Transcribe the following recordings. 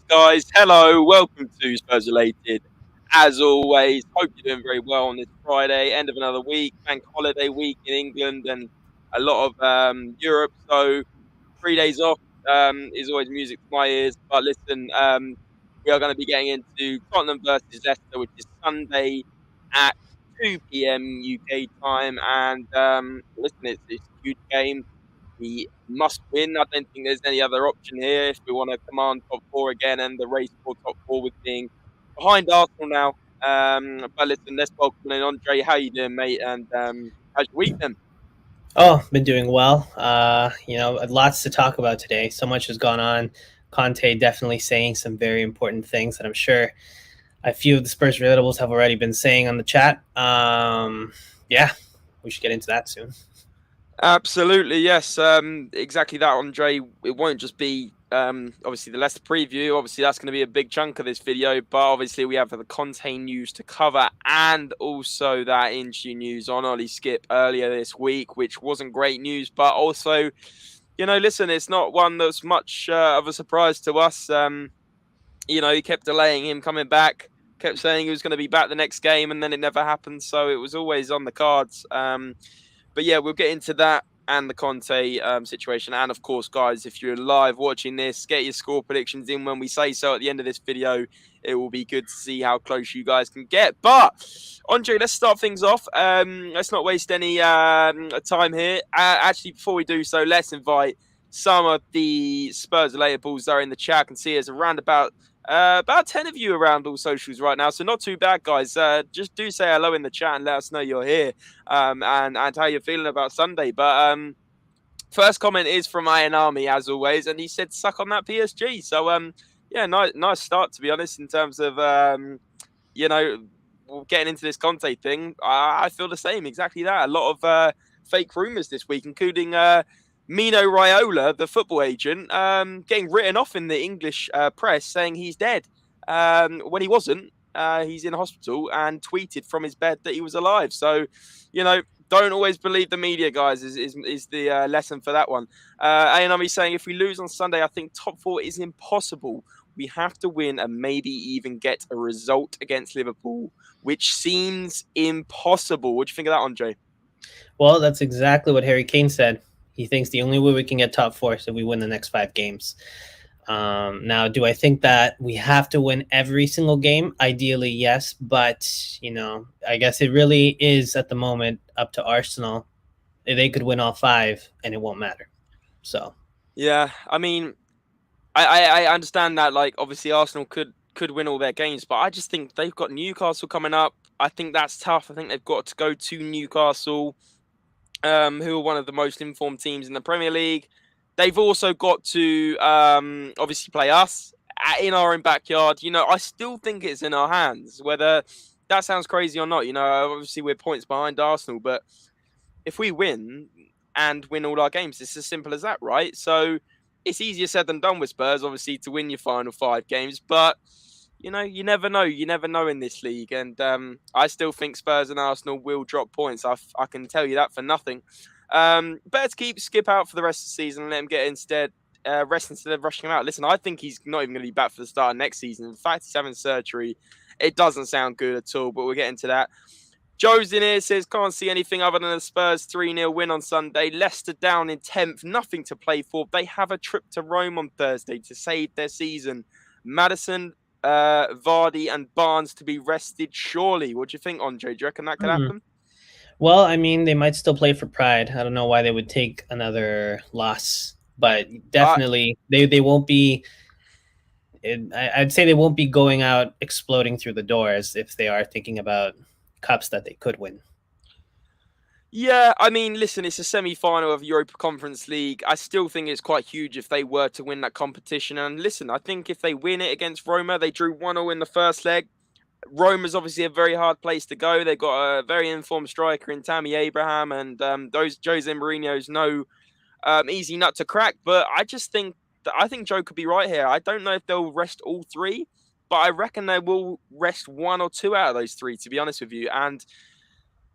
guys? Hello, welcome to Spurs Related. As always, hope you're doing very well on this Friday, end of another week, bank holiday week in England and a lot of Europe. So 3 days off is always music to my ears. But listen, we are going to be getting into Tottenham versus Leicester, which is Sunday at 2 p.m. UK time. And listen, it's a huge game. We must win. I don't think there's any other option here if we want to command top four again and the race for top four with being behind Arsenal now. But listen, let's welcome in Andre. How you doing, mate? And how's your week then? Oh, been doing well. Lots to talk about today. So much has gone on. Conte definitely saying some very important things that I'm sure a few of the Spurs Relatables have already been saying on the chat. Yeah, we should get into that soon. Absolutely, yes. Exactly that, Andre. It won't just be obviously the Leicester preview. Obviously, that's going to be a big chunk of this video. But obviously, we have the Conte news to cover, and also that injury news on Ollie Skip earlier this week, which wasn't great news. But also, listen, it's not one that's much of a surprise to us. He kept delaying him coming back. Kept saying he was going to be back the next game, and then it never happened. So it was always on the cards. But yeah, we'll get into that and the Conte situation. And of course, guys, if you're live watching this, get your score predictions in when we say so at the end of this video. It will be good to see how close you guys can get. But, Andre, let's start things off. Let's not waste any time here. Actually, before we do so, let's invite some of the Spurs Relatables that are in the chat. I can see there's around about 10 of you around all socials right now, so not too bad, guys. Just do say hello in the chat and let us know you're here and how you're feeling about Sunday. But first comment is from Iron Army, as always, and he said, suck on that PSG. So, yeah, nice start, to be honest, in terms of, getting into this Conte thing. I feel the same, exactly that. A lot of fake rumours this week, including Mino Raiola, the football agent, getting written off in the English press saying he's dead when he wasn't. He's in hospital and tweeted from his bed that he was alive. So, don't always believe the media, guys, is the lesson for that one. A&M saying if we lose on Sunday, I think top four is impossible. We have to win and maybe even get a result against Liverpool, which seems impossible. What do you think of that, Andre? Well, that's exactly what Harry Kane said. He thinks the only way we can get top four is if we win the next 5 games. Now, do I think that we have to win every single game? Ideally, yes. But, I guess it really is at the moment up to Arsenal. They could win all 5 and it won't matter. So, yeah, I mean, I understand that, like, obviously Arsenal could win all their games, but I just think they've got Newcastle coming up. I think that's tough. I think they've got to go to Newcastle, who are one of the most informed teams in the Premier League. They've also got to obviously play us in our own backyard. I still think it's in our hands, whether that sounds crazy or not. Obviously we're points behind Arsenal, but if we win and win all our games, it's as simple as that, right? So it's easier said than done with Spurs, obviously, to win your final 5 games, but you never know. You never know in this league. And I still think Spurs and Arsenal will drop points. I can tell you that for nothing. Better to keep Skip out for the rest of the season and let him get rest instead of rushing him out. Listen, I think he's not even going to be back for the start of next season. In fact, he's having surgery. It doesn't sound good at all, but we'll get into that. Joe's in here, says, can't see anything other than a Spurs 3-0 win on Sunday. Leicester down in 10th, nothing to play for. They have a trip to Rome on Thursday to save their season. Madison, Vardy and Barnes to be rested, surely. What do you think, Andre? Do you reckon that could happen? Well, I mean, they might still play for pride. I don't know why they would take another loss, but definitely they won't be. I'd say they won't be going out exploding through the doors if they are thinking about cups that they could win. Yeah, I mean, listen, it's a semi-final of Europa Conference League. I still think it's quite huge if they were to win that competition. And listen, I think if they win it against Roma, they drew 1-0 in the first leg. Roma's obviously a very hard place to go. They've got a very informed striker in Tammy Abraham, and those Jose Mourinho's no easy nut to crack. But I just think Joe could be right here. I don't know if they'll rest all 3, but I reckon they will rest 1 or 2 out of those 3, to be honest with you. And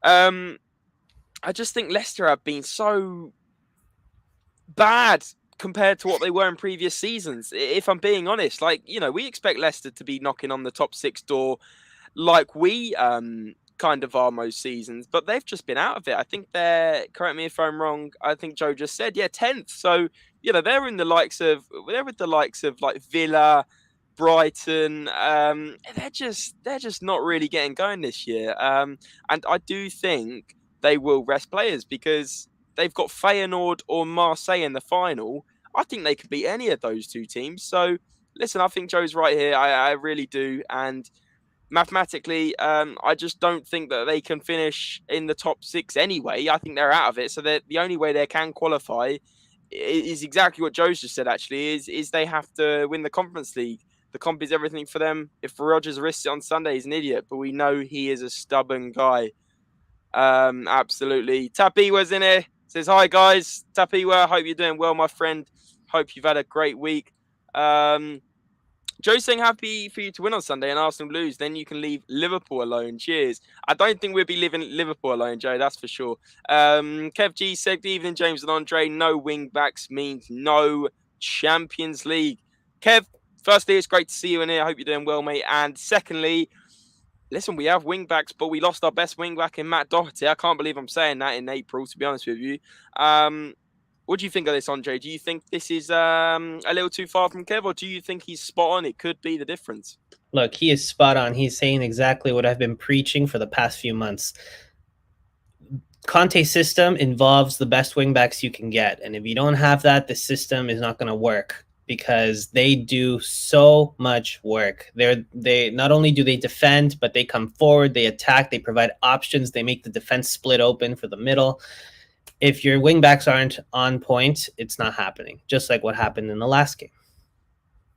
I just think Leicester have been so bad compared to what they were in previous seasons. If I'm being honest, like, we expect Leicester to be knocking on the top 6 door like we kind of are most seasons, but they've just been out of it. I think correct me if I'm wrong, I think Joe just said, 10th. So, they're with the likes of like Villa, Brighton. They're just not really getting going this year. And I do think they will rest players because they've got Feyenoord or Marseille in the final. I think they could beat any of those two teams. So, listen, I think Joe's right here. I really do. And mathematically, I just don't think that they can finish in the top 6 anyway. I think they're out of it. So the only way they can qualify is exactly what Joe's just said, actually, is they have to win the Conference League. The comp is everything for them. If Rodgers risks it on Sunday, he's an idiot, but we know he is a stubborn guy. Absolutely. Tapiwa's in here. Says, hi, guys. Tapiwa, hope you're doing well, my friend. Hope you've had a great week. Joe's saying happy for you to win on Sunday and Arsenal lose. Then you can leave Liverpool alone. Cheers. I don't think we'll be leaving Liverpool alone, Joe. That's for sure. Kev G said, good evening, James and Andre. No wing backs means no Champions League. Kev, firstly, it's great to see you in here. I hope you're doing well, mate. And secondly, listen, we have wing backs, but we lost our best wing back in Matt Doherty. I can't believe I'm saying that in April, to be honest with you. What do you think of this, Andre? Do you think this is a little too far from Kev, or do you think he's spot on? It could be the difference. Look, he is spot on. He's saying exactly what I've been preaching for the past few months. Conte's system involves the best wingbacks you can get. And if you don't have that, the system is not going to work because they do so much work. They not only do they defend, but they come forward, they attack, they provide options, they make the defense split open for the middle. If your wingbacks aren't on point, it's not happening. Just like what happened in the last game.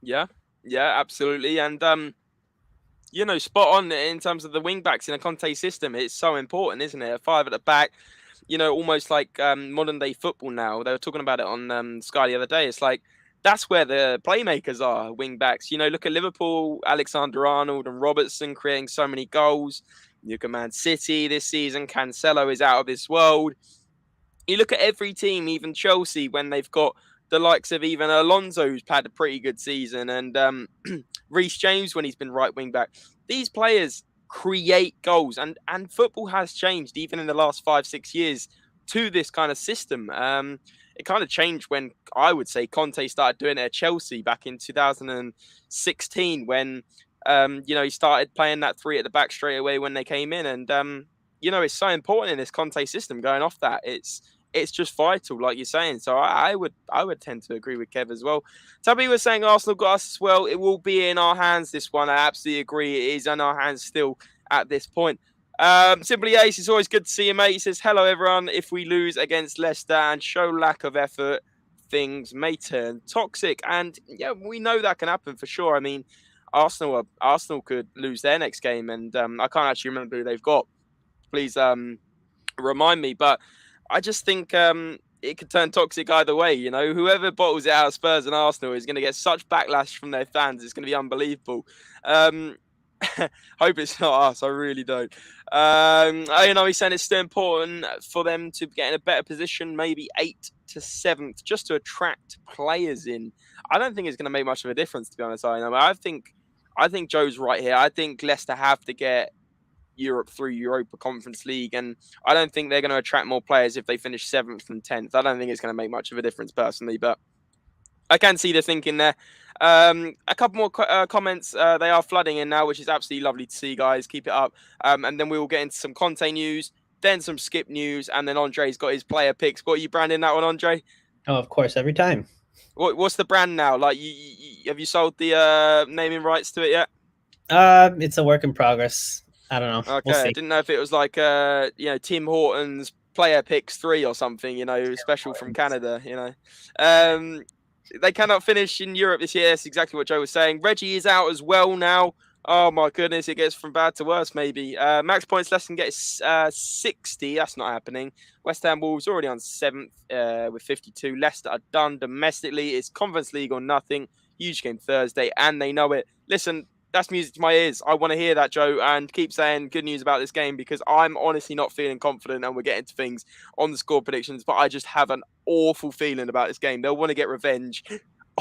Yeah, absolutely. And, spot on in terms of the wingbacks in a Conte system. It's so important, isn't it? A 5 at the back, almost like modern day football now. They were talking about it on Sky the other day. It's like, that's where the playmakers are, wingbacks. Look at Liverpool, Alexander-Arnold and Robertson creating so many goals. Look at Man City this season. Cancelo is out of this world. You look at every team, even Chelsea, when they've got the likes of even Alonso, who's had a pretty good season, and Reece James when he's been right wing back. These players create goals, and football has changed even in the last 5-6 years to this kind of system. It kind of changed when I would say Conte started doing it at Chelsea back in 2016 when he started playing that 3 at the back straight away when they came in, and it's so important in this Conte system. Going off that, it's just vital, like you're saying. So I would tend to agree with Kev as well. Tabby was saying Arsenal got us as well. It will be in our hands, this one. I absolutely agree. It is in our hands still at this point. Simply Ace, it's always good to see you, mate. He says, hello, everyone. If we lose against Leicester and show lack of effort, things may turn toxic. And, yeah, we know that can happen for sure. I mean, Arsenal could lose their next game, and I can't actually remember who they've got. Please remind me. But I just think it could turn toxic either way. Whoever bottles it out of Spurs and Arsenal is going to get such backlash from their fans. It's going to be unbelievable. Hope it's not us. I really don't. He's saying it's still important for them to get in a better position, maybe 8th to 7th, just to attract players in. I don't think it's going to make much of a difference, to be honest. I think Joe's right here. I think Leicester have to get Europe through Europa Conference League, and I don't think they're going to attract more players if they finish 7th and 10th. I don't think it's going to make much of a difference personally, but I can see the thinking there. A couple more comments. They are flooding in now, which is absolutely lovely to see, guys. Keep it up. And then we will get into some Conte news, then some skip news, and then Andre's got his player picks. What are you branding that one, Andre? Oh, of course, every time. What's the brand now? Like, have you sold the naming rights to it yet? It's a work in progress. I don't know. Okay, we'll see. I didn't know if it was like Tim Hortons Player Picks 3 or something, special from Canada, They cannot finish in Europe this year. That's exactly what Joe was saying. Reggie is out as well now. Oh my goodness, it gets from bad to worse maybe. Max points less than gets 60. That's not happening. West Ham Wolves already on 7th with 52. Leicester are done domestically. It's Conference League or nothing. Huge game Thursday, and they know it. Listen, that's music to my ears. I want to hear that, Joe, and keep saying good news about this game, because I'm honestly not feeling confident, and we're getting to things on the score predictions, but I just have an awful feeling about this game. They'll want to get revenge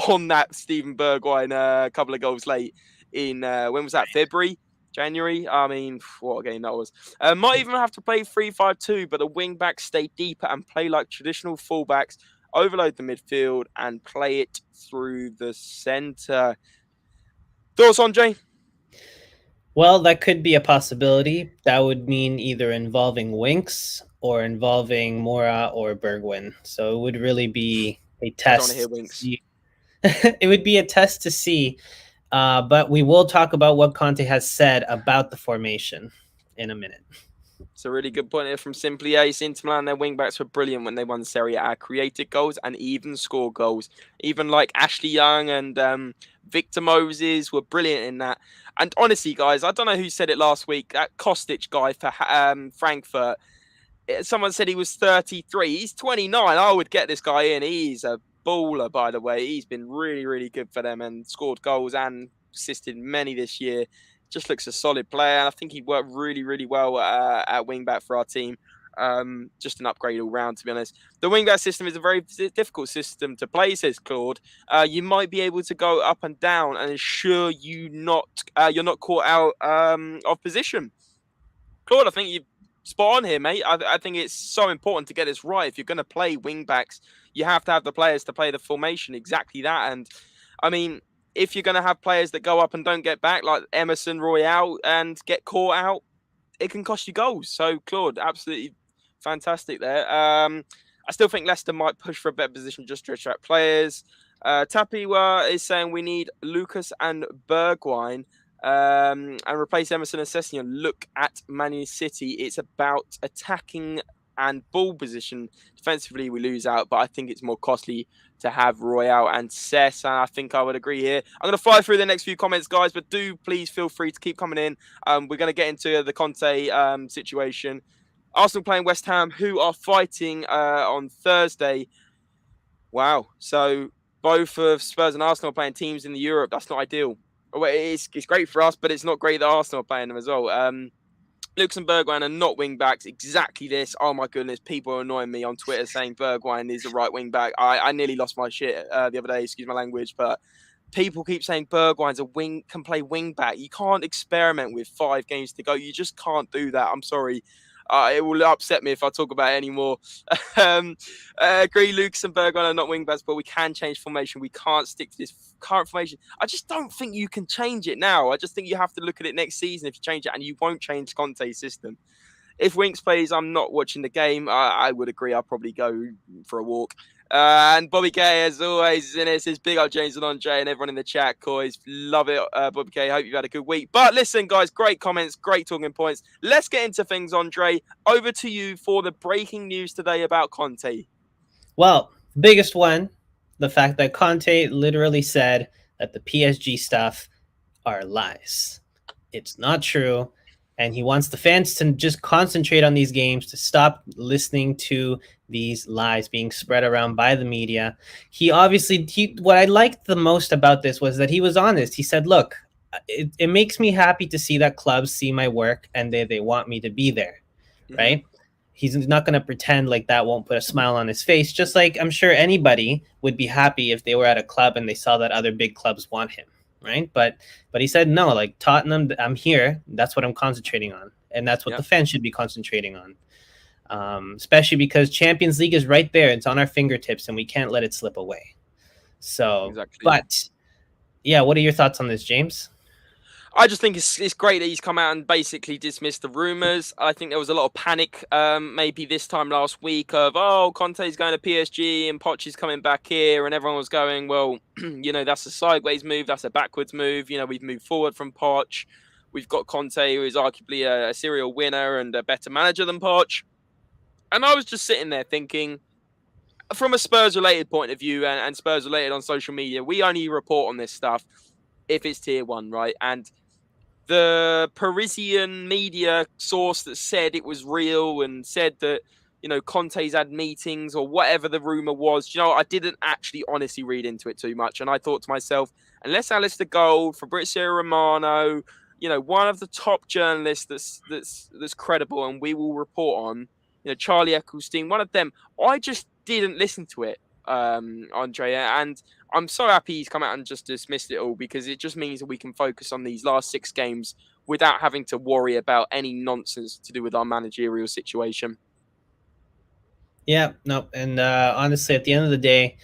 on that Steven Bergwijn couple of goals late in, when was that, February? January? I mean, what a game that was. Might even have to play 3-5-2, but the wing backs stay deeper and play like traditional fullbacks, overload the midfield and play it through the centre. Thoughts, Andre? Well, that could be a possibility. That would mean either involving Winks or involving Mora or Bergwijn. So it would really be a test. I don't want to hear Winks. It would be a test to see. But we will talk about what Conte has said about the formation in a minute. It's a really good point here from Simply Ace. Inter Milan, their wing-backs were brilliant when they won Serie A, created goals and even scored goals. Even like Ashley Young and Victor Moses were brilliant in that. And honestly, guys, I don't know who said it last week, that Kostic guy for Frankfurt. Someone said he was 33. He's 29. I would get this guy in. He's a baller, by the way. He's been really, really good for them and scored goals and assisted many this year. Just looks a solid player, and I think he worked really, really well at wing-back for our team. Just an upgrade all round, to be honest. The wing-back system is a very difficult system to play, says Claude. You might be able to go up and down and ensure you're not caught out of position. Claude, I think you're spot on here, mate. I think it's so important to get this right. If you're going to play wing-backs, you have to have the players to play the formation, exactly that. And, I mean, if you're going to have players that go up and don't get back, like Emerson Royale, and get caught out, it can cost you goals. So, Claude, absolutely fantastic there. I still think Leicester might push for a better position just to attract players. Tapiwa is saying we need Lucas and Bergwijn and replace Emerson and Sessegnon. Look at Man City. It's about attacking and ball position. Defensively, we lose out, but I think it's more costly to have Royale and Cess, and I think I would agree here. I'm going to fly through the next few comments, guys, but do please feel free to keep coming in. We're going to get into the Conte situation. Arsenal playing West Ham, who are fighting on Thursday. Wow. So both of Spurs and Arsenal are playing teams in the Europe. That's not ideal. It's great for us, but it's not great that Arsenal are playing them as well. Lucas and Bergwijn are not wing backs. Exactly this. Oh my goodness, people are annoying me on Twitter saying Bergwijn is a right wing back. I nearly lost my shit the other day. Excuse my language, but people keep saying Bergwijn's can play wing back. You can't experiment with 5 games to go. You just can't do that. I'm sorry. It will upset me if I talk about it anymore. Agree, Lucas and Bergwijn are not wing backs, but we can change formation. We can't stick to this current formation. I just don't think you can change it now. I just think you have to look at it next season if you change it, and you won't change Conte's system. If Winks plays, I'm not watching the game. I would agree. I'll probably go for a walk. And Bobby K, as always, is in it. Says big up James and Andre and everyone in the chat. COYS, love it. Bobby K, hope you've had a good week. But listen, guys, great comments, great talking points. Let's get into things, Andre. Over to you for the breaking news today about Conte. Well, biggest one, the fact that Conte literally said that the PSG stuff are lies. It's not true. And he wants the fans to just concentrate on these games, to stop listening to these lies being spread around by the media. What I liked the most about this was that he was honest. He said, look, it makes me happy to see that clubs see my work and they want me to be there, right? He's not going to pretend like that won't put a smile on his face, just like I'm sure anybody would be happy if they were at a club and they saw that other big clubs want him. Right. But he said, no, like Tottenham, I'm here. That's what I'm concentrating on. And that's what the fans should be concentrating on. Especially because Champions League is right there. It's on our fingertips and we can't let it slip away. So, exactly. But yeah, what are your thoughts on this, James? I just think it's great that he's come out and basically dismissed the rumours. I think there was a lot of panic maybe this time last week of, Conte's going to PSG and Poch is coming back here. And everyone was going, well, that's a sideways move. That's a backwards move. We've moved forward from Poch. We've got Conte, who is arguably a serial winner and a better manager than Poch. And I was just sitting there thinking, from a Spurs-related point of view and Spurs-related on social media, we only report on this stuff if it's tier 1, right? And the Parisian media source that said it was real and said that Conte's had meetings or whatever the rumor was. I didn't actually honestly read into it too much. And I thought to myself, unless Alistair Gold, Fabrizio Romano, one of the top journalists that's credible and we will report on, Charlie Ecclestone, one of them, I just didn't listen to it, Andre. And I'm so happy he's come out and just dismissed it all, because it just means that we can focus on these last 6 games without having to worry about any nonsense to do with our managerial situation. Yeah, no, and honestly, at the end of the day,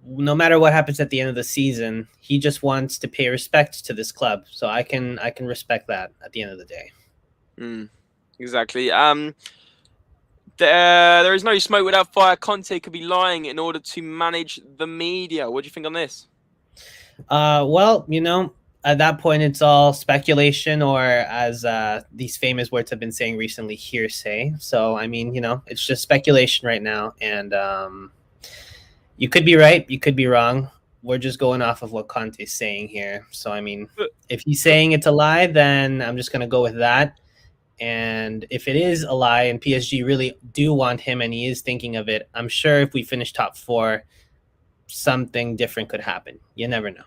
no matter what happens at the end of the season, he just wants to pay respect to this club. So I can respect that at the end of the day. Exactly. There is no smoke without fire. Conte could be lying in order to manage the media. What do you think on this? Well, at that point, it's all speculation, or as these famous words have been saying recently, hearsay. So, I mean, it's just speculation right now. And you could be right, you could be wrong. We're just going off of what Conte's saying here. So, I mean, if he's saying it's a lie, then I'm just going to go with that. And if it is a lie and PSG really do want him and he is thinking of it, I'm sure if we finish top 4, something different could happen. You never know.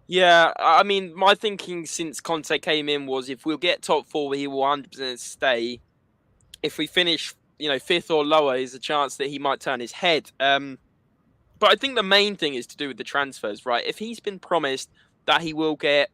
Yeah, I mean, my thinking since Conte came in was, if we'll get top 4, he will 100% stay. If we finish, 5th or lower, there's a chance that he might turn his head. But I think the main thing is to do with the transfers, right? If he's been promised that he will get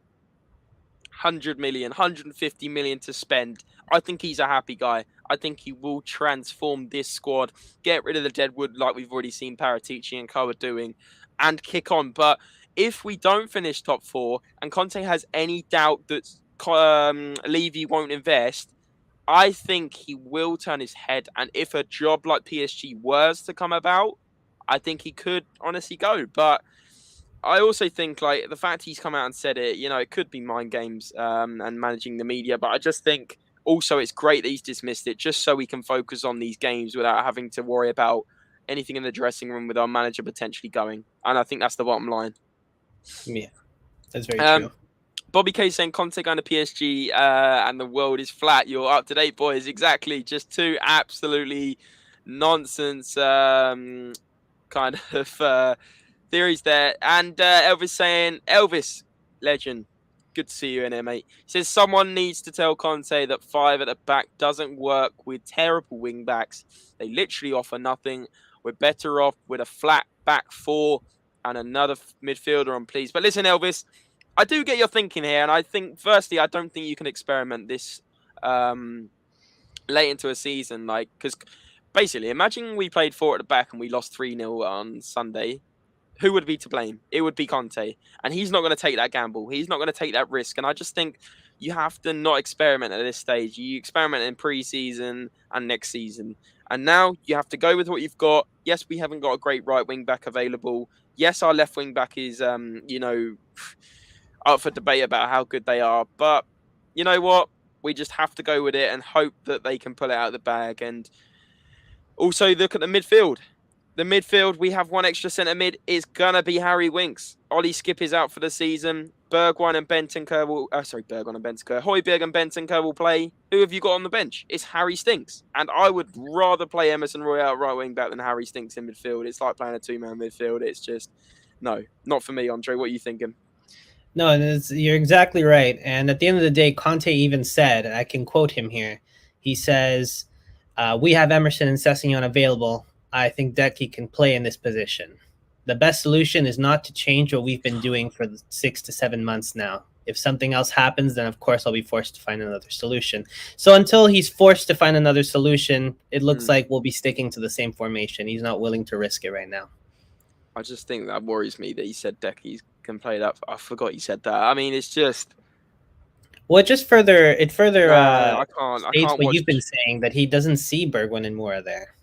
100 million, 150 million to spend, I think he's a happy guy. I think he will transform this squad, get rid of the deadwood like we've already seen Paratici and Co are doing, and kick on. But if we don't finish top 4 and Conte has any doubt that Levy won't invest, I think he will turn his head. And if a job like PSG was to come about, I think he could honestly go. But I also think, like, the fact he's come out and said it, it could be mind games and managing the media. But I just think also it's great that he's dismissed it, just so we can focus on these games without having to worry about anything in the dressing room with our manager potentially going. And I think that's the bottom line. Yeah, that's very true. Bobby K saying Conte going to PSG and the world is flat. You're up to date, boys. Exactly. Just 2 absolutely nonsense kind of theories there. And Elvis saying, Elvis, legend. Good to see you in here, mate. He says someone needs to tell Conte that 5 at the back doesn't work with terrible wing backs. They literally offer nothing. We're better off with a flat back 4 and another midfielder on, please. But listen, Elvis, I do get your thinking here. And I think, firstly, I don't think you can experiment this late into a season. Because basically, imagine we played 4 at the back and we lost 3-0 on Sunday. Who would be to blame? It would be Conte. And he's not going to take that gamble. He's not going to take that risk. And I just think you have to not experiment at this stage. You experiment in pre-season and next season. And now you have to go with what you've got. Yes, we haven't got a great right wing back available. Yes, our left wing back is, up for debate about how good they are. But you know what? We just have to go with it and hope that they can pull it out of the bag. And also look at the midfield. The midfield, we have one extra centre mid. It's going to be Harry Winks. Ollie Skip is out for the season. Bergwijn and Bentancur will... Bergwijn and Bentancur. Højbjerg and Bentancur will play. Who have you got on the bench? It's Harry Stinks. And I would rather play Emerson Royale at right wing back than Harry Stinks in midfield. It's like playing a 2-man midfield. It's just... No, not for me, Andre. What are you thinking? No, you're exactly right. And at the end of the day, Conte even said, and I can quote him here, he says, we have Emerson and Sessegnon available. I think Decky can play in this position. The best solution is not to change what we've been doing for 6 to 7 months now. If something else happens, then of course I'll be forced to find another solution. So until he's forced to find another solution, it looks like we'll be sticking to the same formation. He's not willing to risk it right now. I just think that worries me that he said Decky can play that. I forgot he said that. I mean, it's just... Well, it further states what you've been saying, that he doesn't see Bergwijn and Moura there.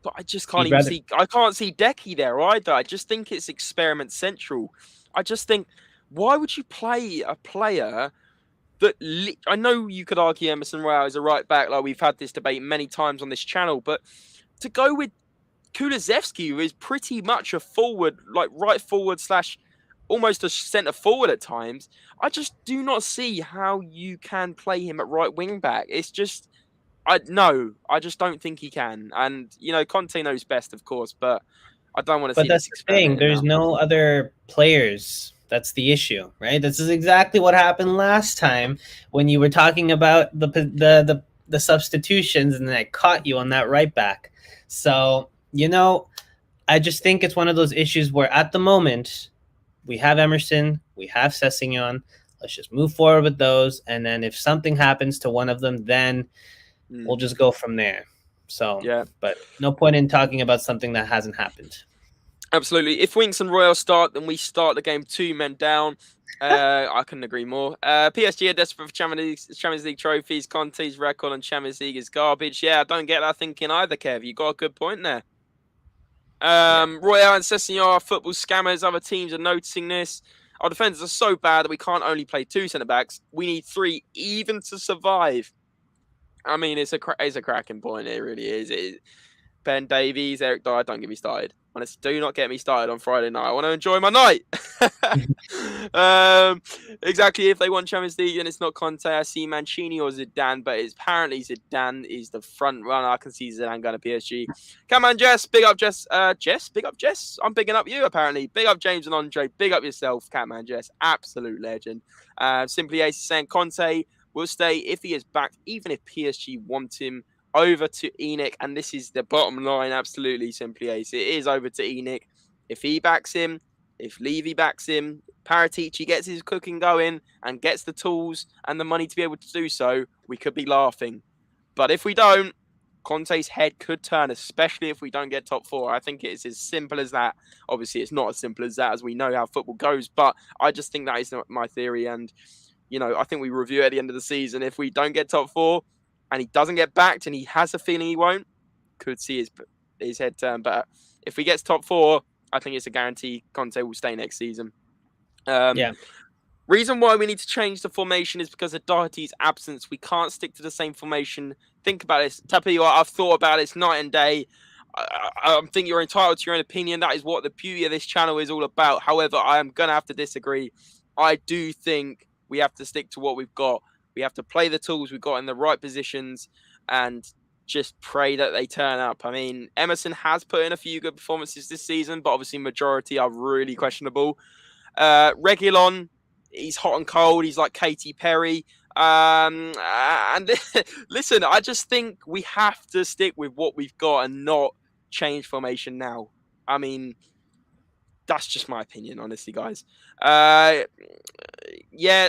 But I just can't I can't see Decky there either. I just think it's experiment central. I just think, why would you play a player that... I know you could argue Emerson Royale is a right back, like we've had this debate many times on this channel, but to go with Kulusevski, who is pretty much a forward, like right forward / almost a centre forward at times, I just do not see how you can play him at right wing back. It's just... I just don't think he can. And, Conte knows best, of course, but I don't want to But see that's this the thing. experimenting There's now. no other players. That's the issue, right? This is exactly what happened last time when you were talking about the substitutions, and then I caught you on that right back. So, I just think it's one of those issues where at the moment we have Emerson, we have Sessegnon. Let's just move forward with those, and then if something happens to one of them, then we'll just go from there. So, Yeah. but no point in talking about something that hasn't happened. Absolutely. If Winks and Royal start, then we start the game 2 men down. I couldn't agree more. PSG are desperate for Champions League trophies. Conte's record on Champions League is garbage. Yeah, I don't get that thinking either, Kev. You got a good point there. Royal and Sessegnon are football scammers. Other teams are noticing this. Our defenders are so bad that we can't only play 2 centre-backs. We need 3 even to survive. I mean, it's a cracking point. It really is. Ben Davies, Eric Dyer, don't get me started. Honestly, do not get me started on Friday night. I want to enjoy my night. Exactly. If they want Champions League, then it's not Conte. I see Mancini or Zidane, but apparently Zidane is the front runner. I can see Zidane going to PSG. Come on, Jess. Big up, Jess. Jess, big up, Jess. I'm bigging up you, apparently. Big up, James and Andre. Big up yourself, Catman Jess. Absolute legend. Simply Ace is saying Conte will stay if he is back, even if PSG want him. Over to ENIC, and this is the bottom line, absolutely, Simply Ace. It is over to ENIC. If he backs him, if Levy backs him, Paratici gets his cooking going and gets the tools and the money to be able to do so, we could be laughing. But if we don't, Conte's head could turn, especially if we don't get top 4. I think it's as simple as that. Obviously, it's not as simple as that, as we know how football goes, but I just think that is my theory, and, I think we review it at the end of the season. If we don't get top 4, and he doesn't get backed, and he has a feeling he won't, could see his head turn. But if he gets top 4, I think it's a guarantee Conte will stay next season. Reason why we need to change the formation is because of Doherty's absence. We can't stick to the same formation. Think about this. Tapio, I've thought about this night and day. I think you're entitled to your own opinion. That is what the beauty of this channel is all about. However, I am going to have to disagree. I do think we have to stick to what we've got. We have to play the tools we've got in the right positions and just pray that they turn up. I mean, Emerson has put in a few good performances this season, but obviously majority are really questionable. Reguilon, he's hot and cold. He's like Katy Perry. And listen, I just think we have to stick with what we've got and not change formation now. I mean, that's just my opinion, honestly, guys.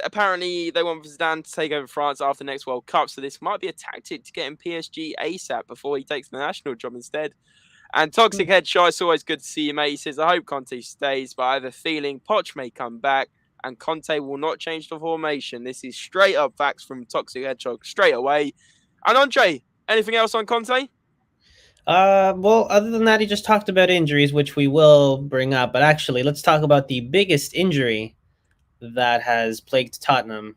Apparently they want Zidane to take over France after the next World Cup, so this might be a tactic to get him PSG ASAP before he takes the national job instead. And Toxic Headshot, it's always good to see you, mate. He says, I hope Conte stays, but I have a feeling Poch may come back and Conte will not change the formation. This is straight up facts from Toxic Hedgehog straight away. And Andre, anything else on Conte? Well, other than that, he just talked about injuries, which we will bring up. But actually, let's talk about the biggest injury that has plagued Tottenham.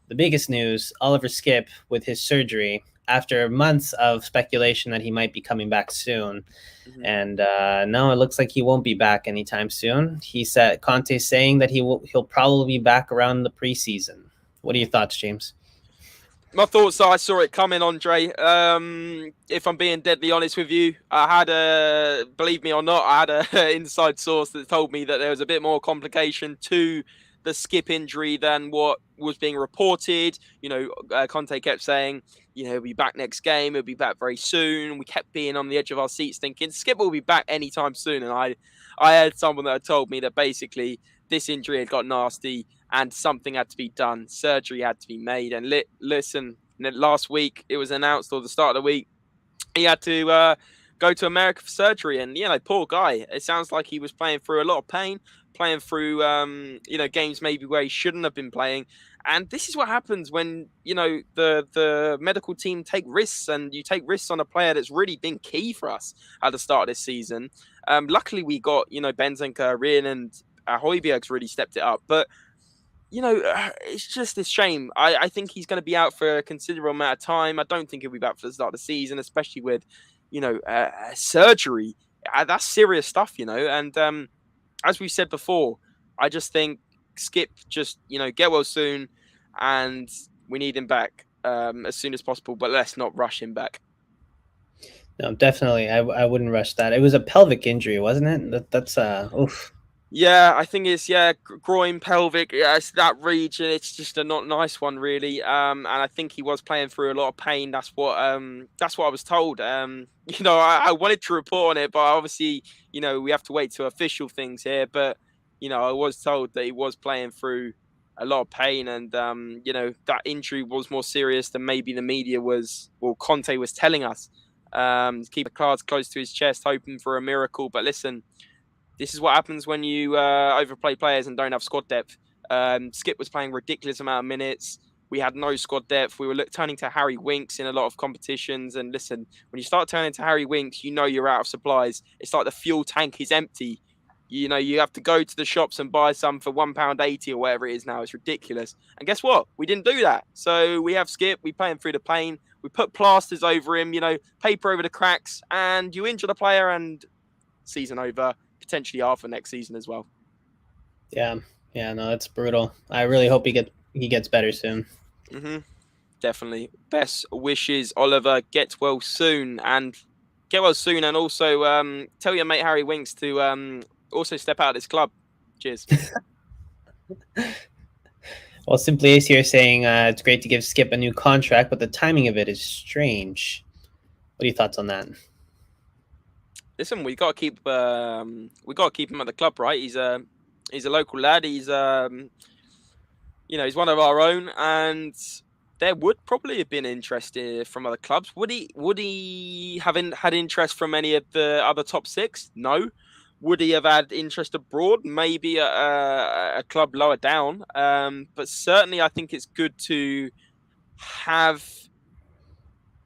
The biggest news, Oliver Skip with his surgery after months of speculation that he might be coming back soon. Mm-hmm. And no, it looks like he won't be back anytime soon. He said, Conte's saying that he'll probably be back around the preseason. What are your thoughts, James? My thoughts are I saw it coming, Andre. If I'm being deadly honest with you, believe me or not, I had an inside source that told me that there was a bit more complication to the Skip injury than what was being reported. Conte kept saying, he'll be back next game. He'll be back very soon. We kept being on the edge of our seats thinking Skip will be back anytime soon. And I had someone that had told me that basically this injury had got nasty and something had to be done. Surgery had to be made. And listen, last week it was announced, or the start of the week, he had to go to America for surgery. And, poor guy. It sounds like he was playing through a lot of pain, playing through, games maybe where he shouldn't have been playing. And this is what happens when, the medical team take risks, and you take risks on a player that's really been key for us at the start of this season. Luckily, we got, Benzema, Rien, and Højbjerg's really stepped it up. But, it's just a shame. I think he's going to be out for a considerable amount of time. I don't think he'll be back for the start of the season, especially with, surgery. That's serious stuff, And as we said before, I just think Skip just, get well soon, and we need him back. as soon as possible, but let's not rush him back. No, definitely. I wouldn't rush that. It was a pelvic injury, wasn't it? That's oof. Yeah, I think it's groin, pelvic. Yeah, it's that region. It's just a not nice one, really. And I think he was playing through a lot of pain. That's what I was told. I wanted to report on it, but obviously, we have to wait to official things here. But I was told that he was playing through a lot of pain, and that injury was more serious than maybe the media Conte was telling us. Keep the cards close to his chest, hoping for a miracle. But listen. This is what happens when you overplay players and don't have squad depth. Skip was playing ridiculous amount of minutes. We had no squad depth. We were turning to Harry Winks in a lot of competitions. And listen, when you start turning to Harry Winks, you're out of supplies. It's like the fuel tank is empty. You have to go to the shops and buy some for £1.80 or whatever it is now. It's ridiculous. And guess what? We didn't do that. So we have Skip. We play him through the pain. We put plasters over him, paper over the cracks. And you injure the player and season over. Potentially after next season as well. Yeah, no, that's brutal. I really hope he gets better soon. Definitely. Best wishes, Oliver. Get well soon, and also tell your mate Harry Winks to also step out of this club. Cheers. Well, Simply Ace here saying it's great to give Skip a new contract, but the timing of it is strange. What are your thoughts on that? Listen, we got to keep him at the club, right? He's a local lad. He's he's one of our own, and there would probably have been interest from other clubs. Would he have had interest from any of the other top six? No. Would he have had interest abroad? Maybe a club lower down. But certainly, I think it's good to have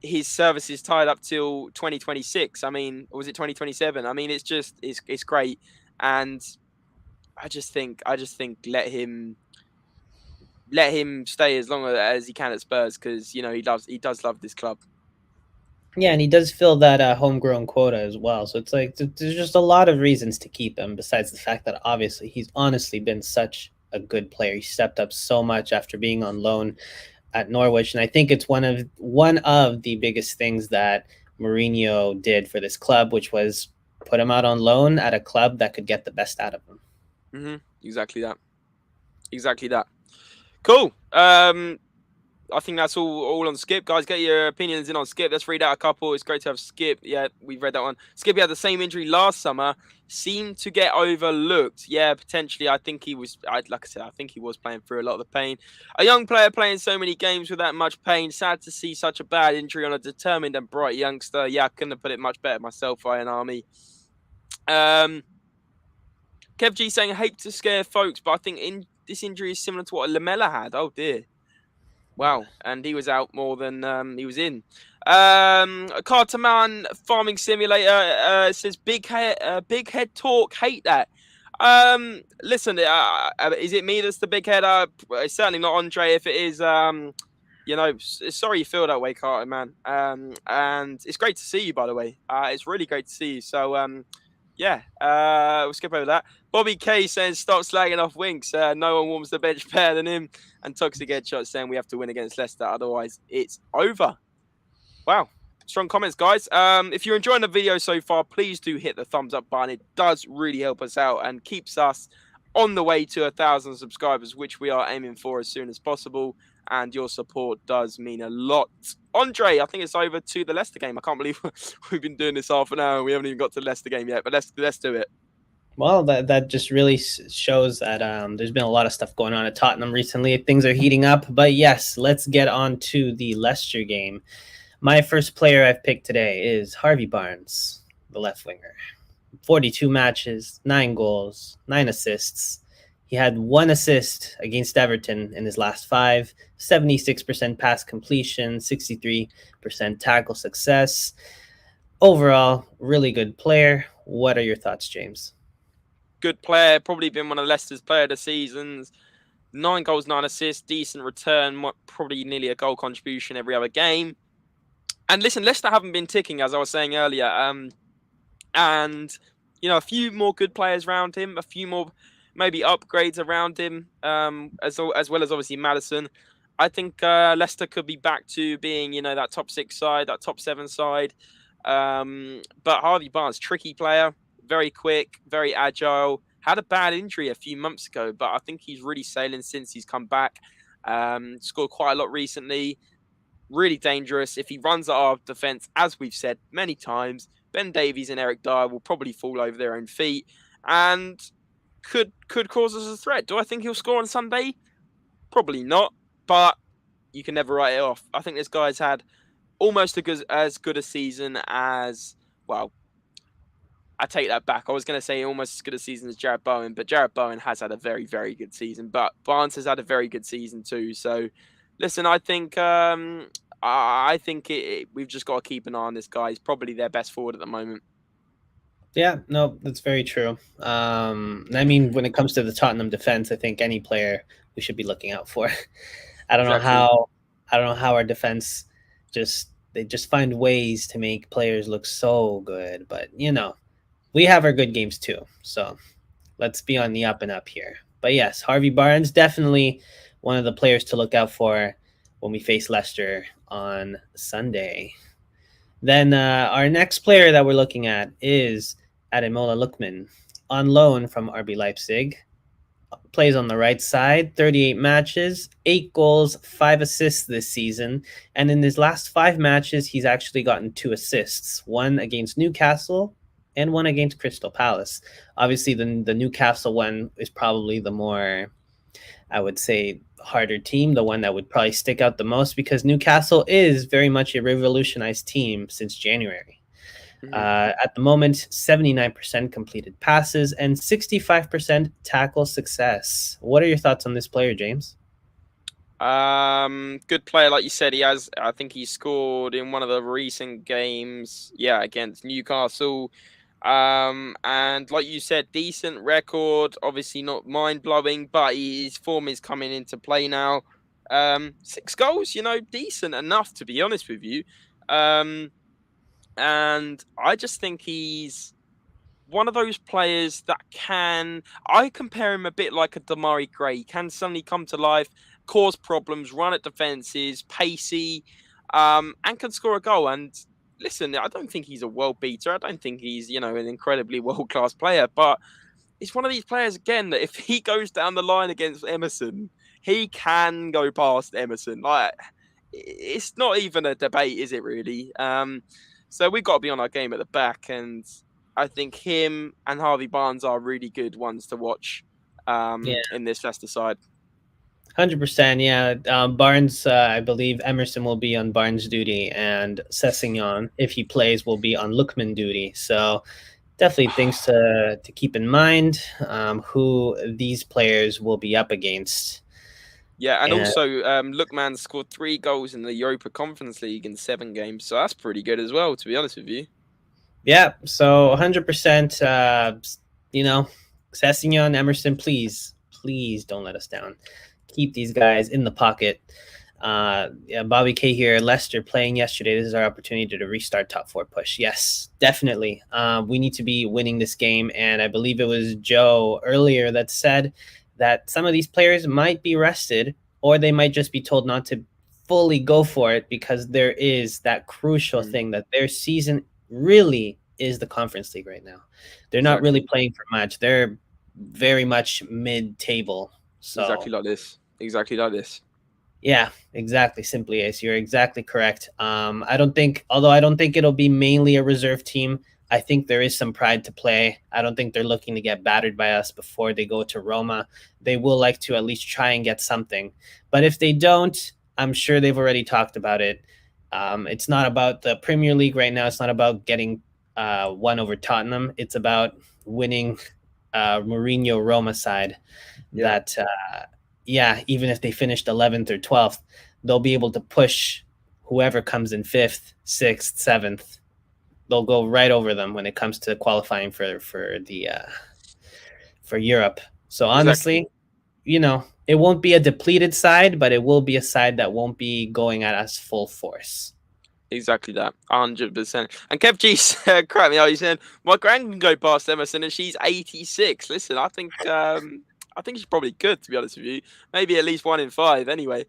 his services tied up till 2026. I mean, or was it 2027? I mean, it's great, and I just think let him stay as long as he can at Spurs, because he does love this club. Yeah, and he does fill that homegrown quota as well. So it's like there's just a lot of reasons to keep him, besides the fact that obviously he's honestly been such a good player. He stepped up so much after being on loan at Norwich, and I think it's one of the biggest things that Mourinho did for this club, which was put him out on loan at a club that could get the best out of him. Exactly that. Cool. I think that's all on Skip. Guys, get your opinions in on Skip. Let's read out a couple. It's great to have Skip. Yeah, we've read that one. Skip had the same injury last summer. Seemed to get overlooked. Yeah, potentially. I think he was, like I said, I think he was playing through a lot of the pain. A young player playing so many games with that much pain. Sad to see such a bad injury on a determined and bright youngster. Yeah, I couldn't have put it much better myself, Iron Army. Kev G saying, I hate to scare folks, but I think this injury is similar to what Lamella had. Oh, dear. Wow, and he was out more than he was in. Carterman Farming Simulator says big head talk. Hate that. Listen, is it me that's the big head? It's certainly not Andre. If it is, sorry you feel that way, Carter, man. And it's great to see you, by the way. It's really great to see you. So, we'll skip over that. Bobby K saying, stop slagging off Winks. No one warms the bench better than him. And Toxic Headshot saying we have to win against Leicester, otherwise it's over. Wow. Strong comments, guys. If you're enjoying the video so far, please do hit the thumbs up button. It does really help us out and keeps us on the way to 1,000 subscribers, which we are aiming for as soon as possible. And your support does mean a lot. Andre, I think it's over to the Leicester game. I can't believe we've been doing this half an hour and we haven't even got to the Leicester game yet. But let's do it. Well, that just really shows that there's been a lot of stuff going on at Tottenham recently. Things are heating up. But yes, let's get on to the Leicester game. My first player I've picked today is Harvey Barnes, the left winger. 42 matches, 9 goals, 9 assists. He had 1 assist against Everton in his last 5, 76% pass completion, 63% tackle success. Overall, really good player. What are your thoughts, James? Good player, probably been one of Leicester's player of the seasons. 9 goals, 9 assists, decent return, probably nearly a goal contribution every other game. And listen, Leicester haven't been ticking, as I was saying earlier. And, a few more good players around him, a few more maybe upgrades around him, as well as obviously Madison. I think Leicester could be back to being, that top 6 side, that top 7 side. But Harvey Barnes, tricky player, very quick, very agile. Had a bad injury a few months ago, but I think he's really sailing since he's come back. Scored quite a lot recently. Really dangerous. If he runs at our defence, as we've said many times, Ben Davies and Eric Dyer will probably fall over their own feet and could cause us a threat. Do I think he'll score on Sunday? Probably not, but you can never write it off. I think this guy's had almost as good a season as, well, I take that back. I was going to say almost as good a season as Jared Bowen, but Jared Bowen has had a very, very good season. But Barnes has had a very good season too. So, listen, I think we've just got to keep an eye on this guy. He's probably their best forward at the moment. Yeah, no, that's very true. I mean, when it comes to the Tottenham defense, I think any player we should be looking out for. I don't know how our defense they just find ways to make players look so good, but we have our good games too. So let's be on the up and up here. But yes, Harvey Barnes, definitely one of the players to look out for when we face Leicester on Sunday. Then our next player that we're looking at is Ademola Lookman, on loan from RB Leipzig. Plays on the right side, 38 matches, 8 goals, 5 assists this season. And in his last 5 matches, he's actually gotten 2 assists, one against Newcastle and one against Crystal Palace. Obviously, the Newcastle one is probably the more, I would say, harder team, the one that would probably stick out the most, because Newcastle is very much a revolutionized team since January. At the moment, 79% completed passes and 65% tackle success. What are your thoughts on this player, James? Good player, like you said. I think he scored in one of the recent games, against Newcastle. And like you said, decent record, obviously not mind-blowing, but his form is coming into play now. 6 goals, decent enough, to be honest with you. And I just think he's one of those players that I compare him a bit like a Damari Gray. He can suddenly come to life, cause problems, run at defenses, pacey, and can score a goal. And listen, I don't think he's a world beater. I don't think he's, an incredibly world-class player, but it's one of these players, again, that if he goes down the line against Emerson, he can go past Emerson. Like, it's not even a debate, is it really? So we've got to be on our game at the back, and I think him and Harvey Barnes are really good ones to watch in this Leicester side. 100%, yeah. Barnes, I believe Emerson will be on Barnes duty, and Sessegnon, if he plays, will be on Lookman duty. So definitely things to keep in mind, who these players will be up against. Yeah, and also Lookman scored 3 goals in the Europa Conference League in 7 games, so that's pretty good as well, to be honest with you. Yeah, so 100%, Sessegnon, Emerson, please don't let us down. Keep these guys in the pocket. Bobby K here, Leicester playing yesterday. This is our opportunity to restart top 4 push. Yes, definitely. We need to be winning this game, and I believe it was Joe earlier that said that some of these players might be rested, or they might just be told not to fully go for it, because there is that crucial thing that their season really is the Conference League right now. They're not really playing for much. They're very much mid-table. So exactly like this. Yeah, exactly. Simply Ace, you're exactly correct. I don't think it'll be mainly a reserve team. I think there is some pride to play. I don't think they're looking to get battered by us before they go to Roma. They will like to at least try and get something. But if they don't, I'm sure they've already talked about it. It's not about the Premier League right now. It's not about getting 1 over Tottenham. It's about winning Mourinho Roma side. Yeah. That, even if they finished 11th or 12th, they'll be able to push whoever comes in 5th, 6th, 7th. They'll go right over them when it comes to qualifying for Europe. So honestly, it won't be a depleted side, but it will be a side that won't be going at us full force. Exactly that, 100%. And Kev G said, crap me out, he said, my grand can go past Emerson and she's 86. Listen, I think I think she's probably good, to be honest with you. Maybe at least 1 in 5 anyway.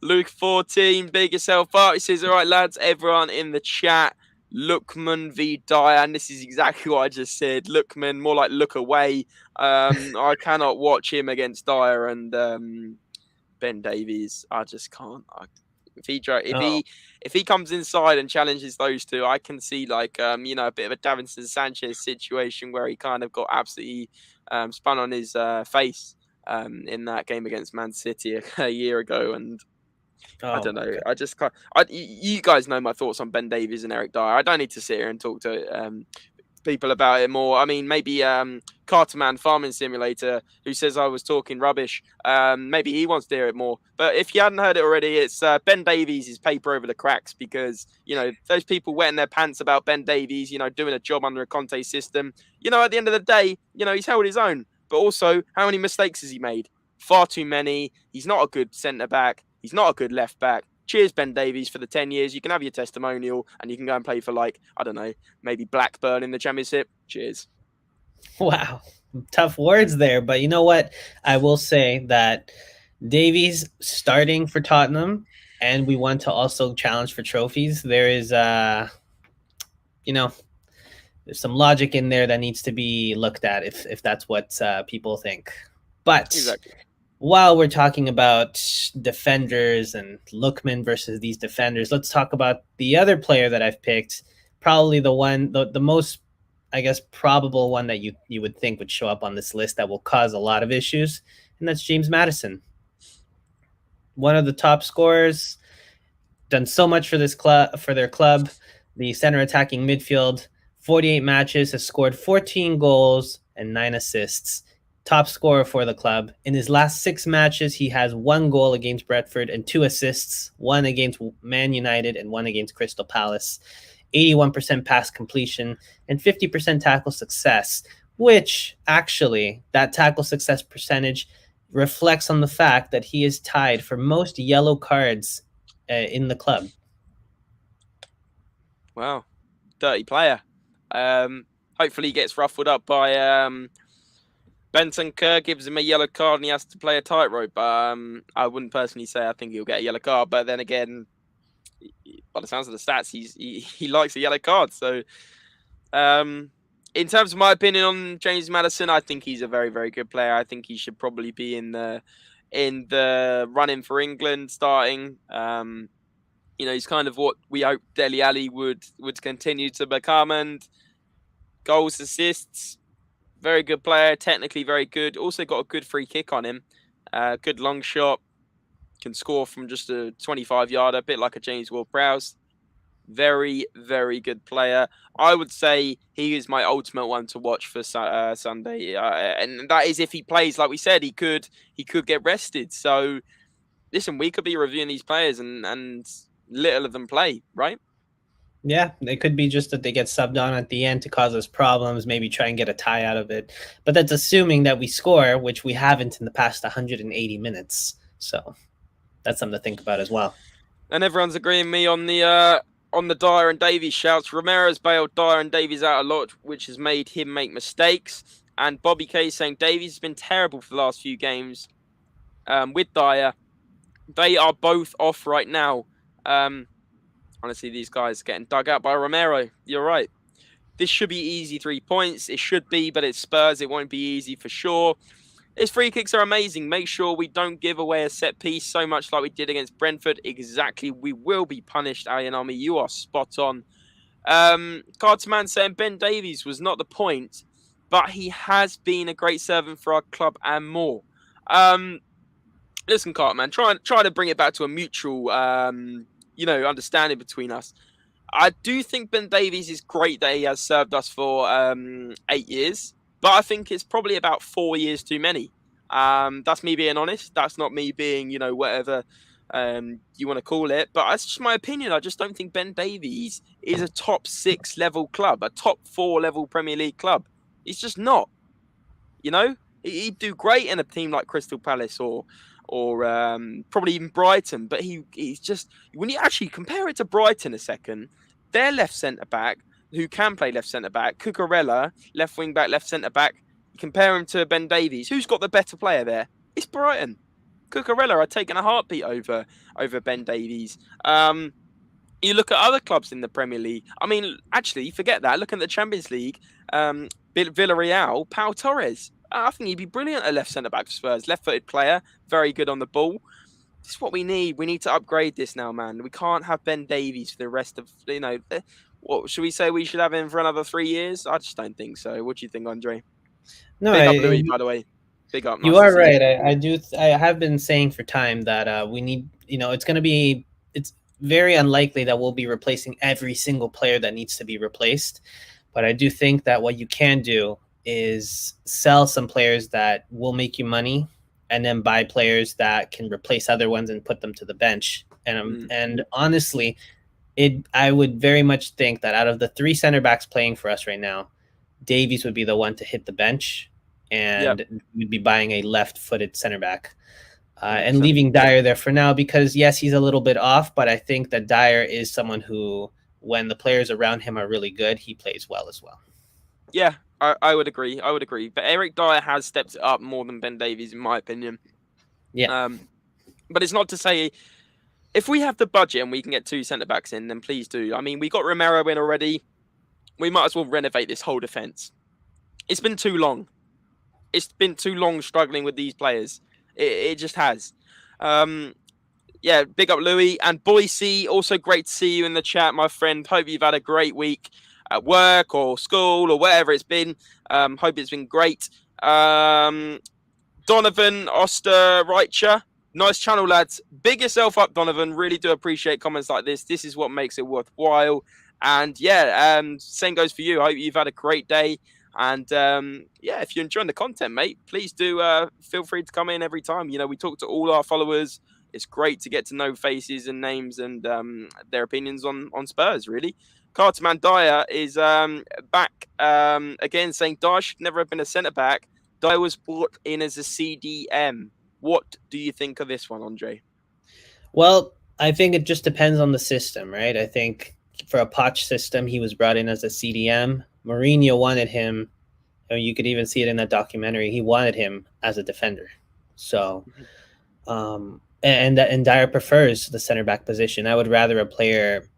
Luke 14, big yourself up. He says, all right, lads, everyone in the chat, Lookman v Dyer. And this is exactly what I just said. Lookman, more like look away. I cannot watch him against Dyer and Ben Davies. I just can't. If he comes inside and challenges those two, I can see like a bit of a Davinson Sanchez situation where he kind of got absolutely spun on his face in that game against Man City a year ago, and I don't know. I just can't. You guys know my thoughts on Ben Davies and Eric Dyer. I don't need to sit here and talk to people about it more. I mean, maybe Carterman Farming Simulator, who says I was talking rubbish. Maybe he wants to hear it more. But if you hadn't heard it already, it's Ben Davies is paper over the cracks because, those people wetting their pants about Ben Davies, doing a job under a Conte system. At the end of the day, he's held his own. But also, how many mistakes has he made? Far too many. He's not a good centre-back. He's not a good left-back. Cheers, Ben Davies, for the 10 years. You can have your testimonial and you can go and play for, maybe Blackburn in the Championship. Cheers. Wow. Tough words there. But you know what? I will say that Davies starting for Tottenham, and we want to also challenge for trophies. There is, there's some logic in there that needs to be looked at if that's what people think. But exactly. While we're talking about defenders and Lookman versus these defenders, let's talk about the other player that I've picked. Probably the most, I guess, probable one that you would think would show up on this list that will cause a lot of issues, and that's James Madison. One of the top scorers, done so much for their club. The center attacking midfield, 48 matches, has scored 14 goals and 9 assists. Top scorer for the club. In his last 6 matches, he has 1 goal against Brentford and 2 assists, 1 against Man United and 1 against Crystal Palace. 81% pass completion and 50% tackle success, which actually, that tackle success percentage reflects on the fact that he is tied for most yellow cards in the club. Wow. Dirty player. Hopefully he gets ruffled up by Benton Kerr, gives him a yellow card and he has to play a tightrope. I wouldn't personally say I think he'll get a yellow card, but then again, by the sounds of the stats, he likes a yellow card. So, in terms of my opinion on James Madison, I think he's a very, very good player. I think he should probably be in the running for England starting. He's kind of what we hope Dele Alli would continue to become, and goals, assists. Very good player, technically very good. Also got a good free kick on him. Good long shot. Can score from just a 25-yarder, a bit like a James Ward-Prowse. Very, very good player. I would say he is my ultimate one to watch for Sunday. And that is if he plays, like we said, he could get rested. So, listen, we could be reviewing these players and little of them play, right? Yeah, it could be just that they get subbed on at the end to cause us problems, maybe try and get a tie out of it. But that's assuming that we score, which we haven't in the past 180 minutes. So that's something to think about as well. And everyone's agreeing with me on the Dyer and Davies shouts. Romero's bailed Dyer and Davies out a lot, which has made him make mistakes. And Bobby K saying Davies has been terrible for the last few games with Dyer. They are both off right now. Honestly, these guys are getting dug out by Romero. You're right. This should be easy 3 points. It should be, but it's Spurs. It won't be easy for sure. His free kicks are amazing. Make sure we don't give away a set piece so much like we did against Brentford. Exactly. We will be punished, Ayanami. You are spot on. Carterman saying Ben Davies was not the point, but he has been a great servant for our club and more. Listen, Carterman, try to bring it back to a mutual understanding between us. I do think Ben Davies is great that he has served us for 8 years, but I think it's probably about 4 years too many. That's me being honest. That's not me being, whatever you want to call it. But that's just my opinion. I just don't think Ben Davies is a top 6 level club, a top 4 level Premier League club. He's just not. He'd do great in a team like Crystal Palace or probably even Brighton, but he's just, when you actually compare it to Brighton a second, their left centre back who can play left centre back, Cucurella, left wing back, left centre back, You compare him to Ben Davies. Who's got the better player there? It's Brighton. Cucurella are taking a heartbeat over Ben Davies. You look at other clubs in the Premier League. I mean, actually, forget that. Look at the Champions League. Villarreal, Pau Torres. I think he'd be brilliant at left centre back for Spurs. Left-footed player, very good on the ball. This is what we need. We need to upgrade this now, man. We can't have Ben Davies for the rest of, what should we say? We should have him for another 3 years? I just don't think so. What do you think, Andre? No, Big up Louis, by the way. Big up. You Nice are to see you. right. I have been saying for time that we need, it's very unlikely that we'll be replacing every single player that needs to be replaced. But I do think that what you can do is sell some players that will make you money and then buy players that can replace other ones and put them to the bench. And honestly, I would very much think that out of the 3 center backs playing for us right now, Davies would be the one to hit the bench, and we'd be buying a left-footed center back. And leaving Dyer there for now because, yes, he's a little bit off, but I think that Dyer is someone who, when the players around him are really good, he plays well as well. Yeah, I would agree. But Eric Dyer has stepped it up more than Ben Davies, in my opinion. Yeah. But it's not to say if we have the budget and we can get 2 centre-backs in, then please do. I mean, we got Romero in already. We might as well renovate this whole defence. It's been too long. It's been too long struggling with these players. It just has. Yeah, big up Louis. And Boise, also great to see you in the chat, my friend. Hope you've had a great week at work or school or wherever it's been. Hope it's been great. Donovan Osterreicher. Nice channel, lads. Big yourself up, Donovan. Really do appreciate comments like this. This is what makes it worthwhile. And yeah, same goes for you. Hope you've had a great day. And yeah, if you're enjoying the content, mate, please do feel free to come in every time. You know, we talk to all our followers. It's great to get to know faces and names and their opinions on Spurs, really. Carterman Dyer is back again, saying Dyer should never have been a centre-back. Dyer was brought in as a CDM. What do you think of this one, Andre? Well, I think it just depends on the system, right? I think for a Poch system, he was brought in as a CDM. Mourinho wanted him. I mean, you could even see it in that documentary. He wanted him as a defender. So, and Dyer prefers the center back position. I would rather a player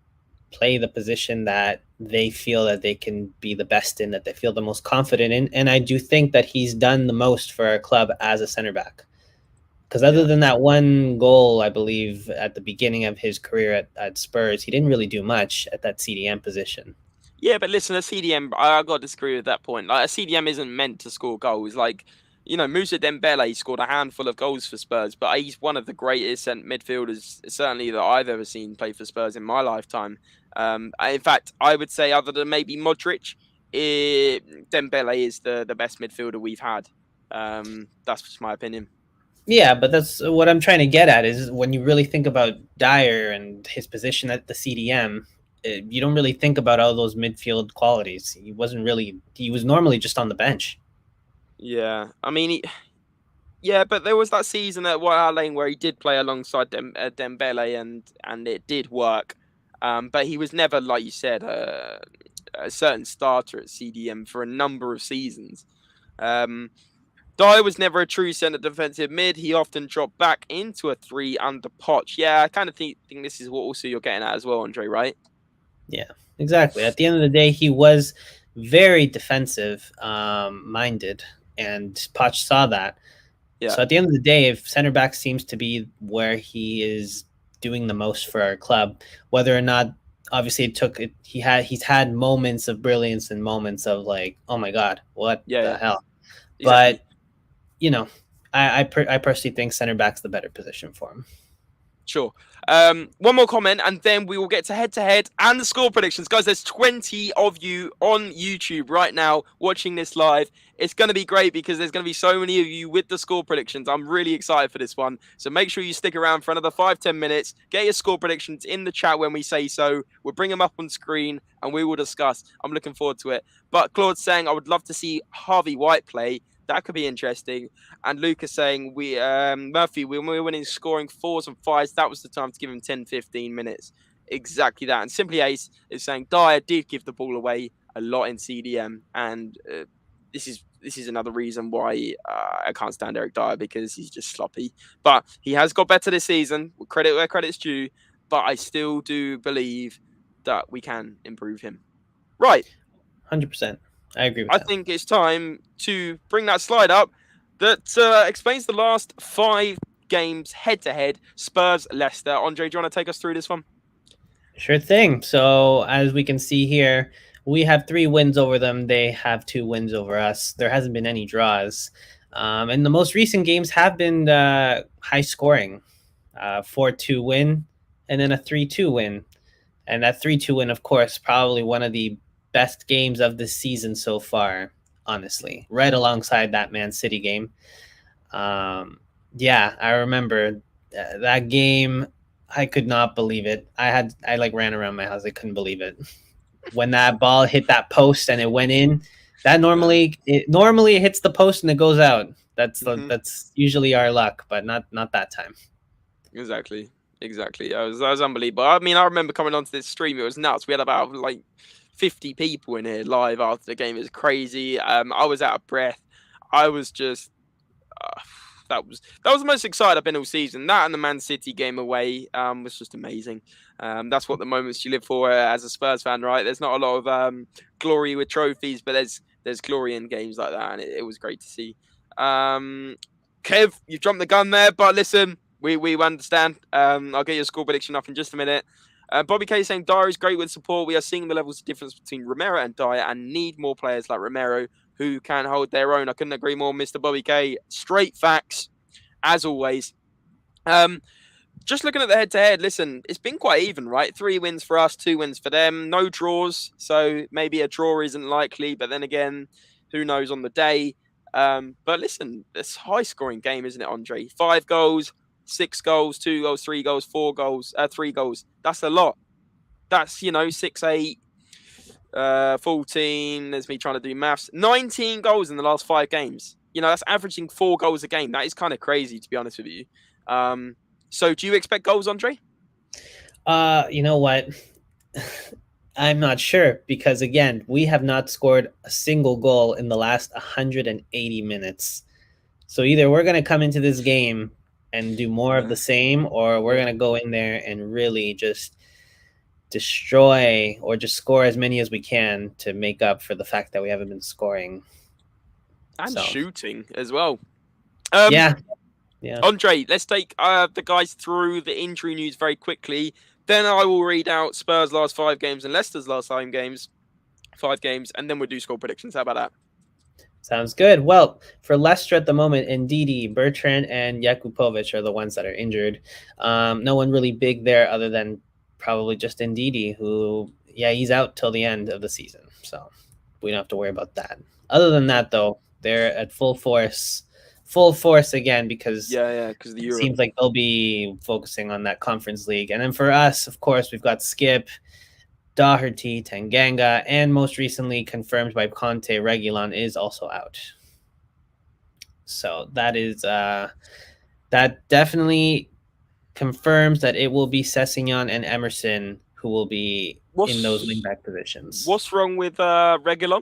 play the position that they feel that they can be the best in, that they feel the most confident in. And I do think that he's done the most for our club as a center back. Because other than that one goal, I believe, at the beginning of his career at Spurs, he didn't really do much at that CDM position. Yeah, but listen, a CDM, I got to disagree with that point. Like, a CDM isn't meant to score goals. Like, you know, Moussa Dembele scored a handful of goals for Spurs, but he's one of the greatest midfielders, certainly, that I've ever seen play for Spurs in my lifetime. In fact, I would say, other than maybe Modric, Dembele is the best midfielder we've had. That's just my opinion. Yeah, but that's what I'm trying to get at is when you really think about Dyer and his position at the CDM, you don't really think about all those midfield qualities. He was normally just on the bench. Yeah, I mean, but there was that season at White Hart Lane where he did play alongside Dembele and it did work. But he was never, like you said, a certain starter at CDM for a number of seasons. Dyer was never a true centre defensive mid. He often dropped back into a 3 under Poch. Yeah, I kind of think this is what also you're getting at as well, Andre, right? Yeah, exactly. At the end of the day, he was very defensive minded, and Poch saw that. Yeah. So at the end of the day, if center back seems to be where he is doing the most for our club, whether or not, obviously he's had moments of brilliance and moments of like, oh my God, what the hell? Exactly. But you know, I personally think center back's the better position for him. Sure. One more comment, and then we will get to head-to-head and the score predictions. Guys, there's 20 of you on YouTube right now watching this live. It's going to be great because there's going to be so many of you with the score predictions. I'm really excited for this one. So make sure you stick around for another 5-10 minutes. Get your score predictions in the chat when we say so. We'll bring them up on screen, and we will discuss. I'm looking forward to it. But Claude's saying, I would love to see Harvey White play. That could be interesting. And Lucas saying, Murphy, when we were winning scoring 4s and 5s, that was the time to give him 10, 15 minutes. Exactly that. And Simply Ace is saying Dyer did give the ball away a lot in CDM. And this is another reason why I can't stand Eric Dyer, because he's just sloppy. But he has got better this season. Credit where credit's due. But I still do believe that we can improve him. Right. 100%. I agree with I that. think it's time to bring that slide up that explains the last 5 games head-to-head, Spurs Leicester. Andre, do you want to take us through this one? Sure thing. So as we can see here, we have 3 wins over them. They have 2 wins over us. There hasn't been any draws. And the most recent games have been high scoring. 4-2 win and then a 3-2 win. And that 3-2 win, of course, probably one of the best games of the season so far, honestly, right alongside that Man City game. Yeah, I remember that game. I could not believe it. I ran around my house. I couldn't believe it. When that ball hit that post and it went in, that normally it hits the post and it goes out. That's usually our luck, but not that time. Exactly. That was unbelievable. I mean, I remember coming onto this stream, it was nuts. We had about like 50 people in here live after the game. It was crazy. I was out of breath. I was just that was the most excited I've been all season. That and the Man City game away was just amazing. That's what the moments you live for as a Spurs fan, right? There's not a lot of glory with trophies, but there's glory in games like that, and it was great to see. Kev, you've jumped the gun there, but listen, we understand. I'll get your score prediction up in just a minute. Bobby K saying Dyer is great with support. We are seeing the levels of difference between Romero and Dyer, and need more players like Romero who can hold their own. I couldn't agree more, Mr. Bobby K. Straight facts, as always. Just looking at the head-to-head, listen, it's been quite even, right? 3 wins for us, 2 wins for them. No draws, so maybe a draw isn't likely. But then again, who knows on the day? But listen, it's a high-scoring game, isn't it, Andre? 5 goals, 6 goals, 2 goals, 3 goals, 4 goals, 3 goals. That's a lot. That's, 6, 8, 14. There's me trying to do maths. 19 goals in the last 5 games. That's averaging 4 goals a game. That is kind of crazy, to be honest with you. So do you expect goals, Andre? You know what? I'm not sure, because again, we have not scored a single goal in the last 180 minutes. So either we're going to come into this game and do more of the same, or we're going to go in there and really just destroy or just score as many as we can to make up for the fact that we haven't been scoring. And shooting as well. Yeah. Andre, let's take the guys through the injury news very quickly. Then I will read out Spurs' last 5 games and Leicester's last 5 games, and then we'll do score predictions. How about that? Sounds good. Well, for Leicester at the moment, Ndidi, Bertrand, and Jakupovic are the ones that are injured. No one really big there other than probably just Ndidi, who, he's out till the end of the season. So we don't have to worry about that. Other than that, though, they're at full force again, because it seems like they'll be focusing on that Conference League. And then for us, of course, we've got Skip, Doherty, Tanganga, and most recently confirmed by Conte, Reguilon is also out. So that is that definitely confirms that it will be Sessegnon and Emerson who will be in those wingback positions. What's wrong with Reguilon?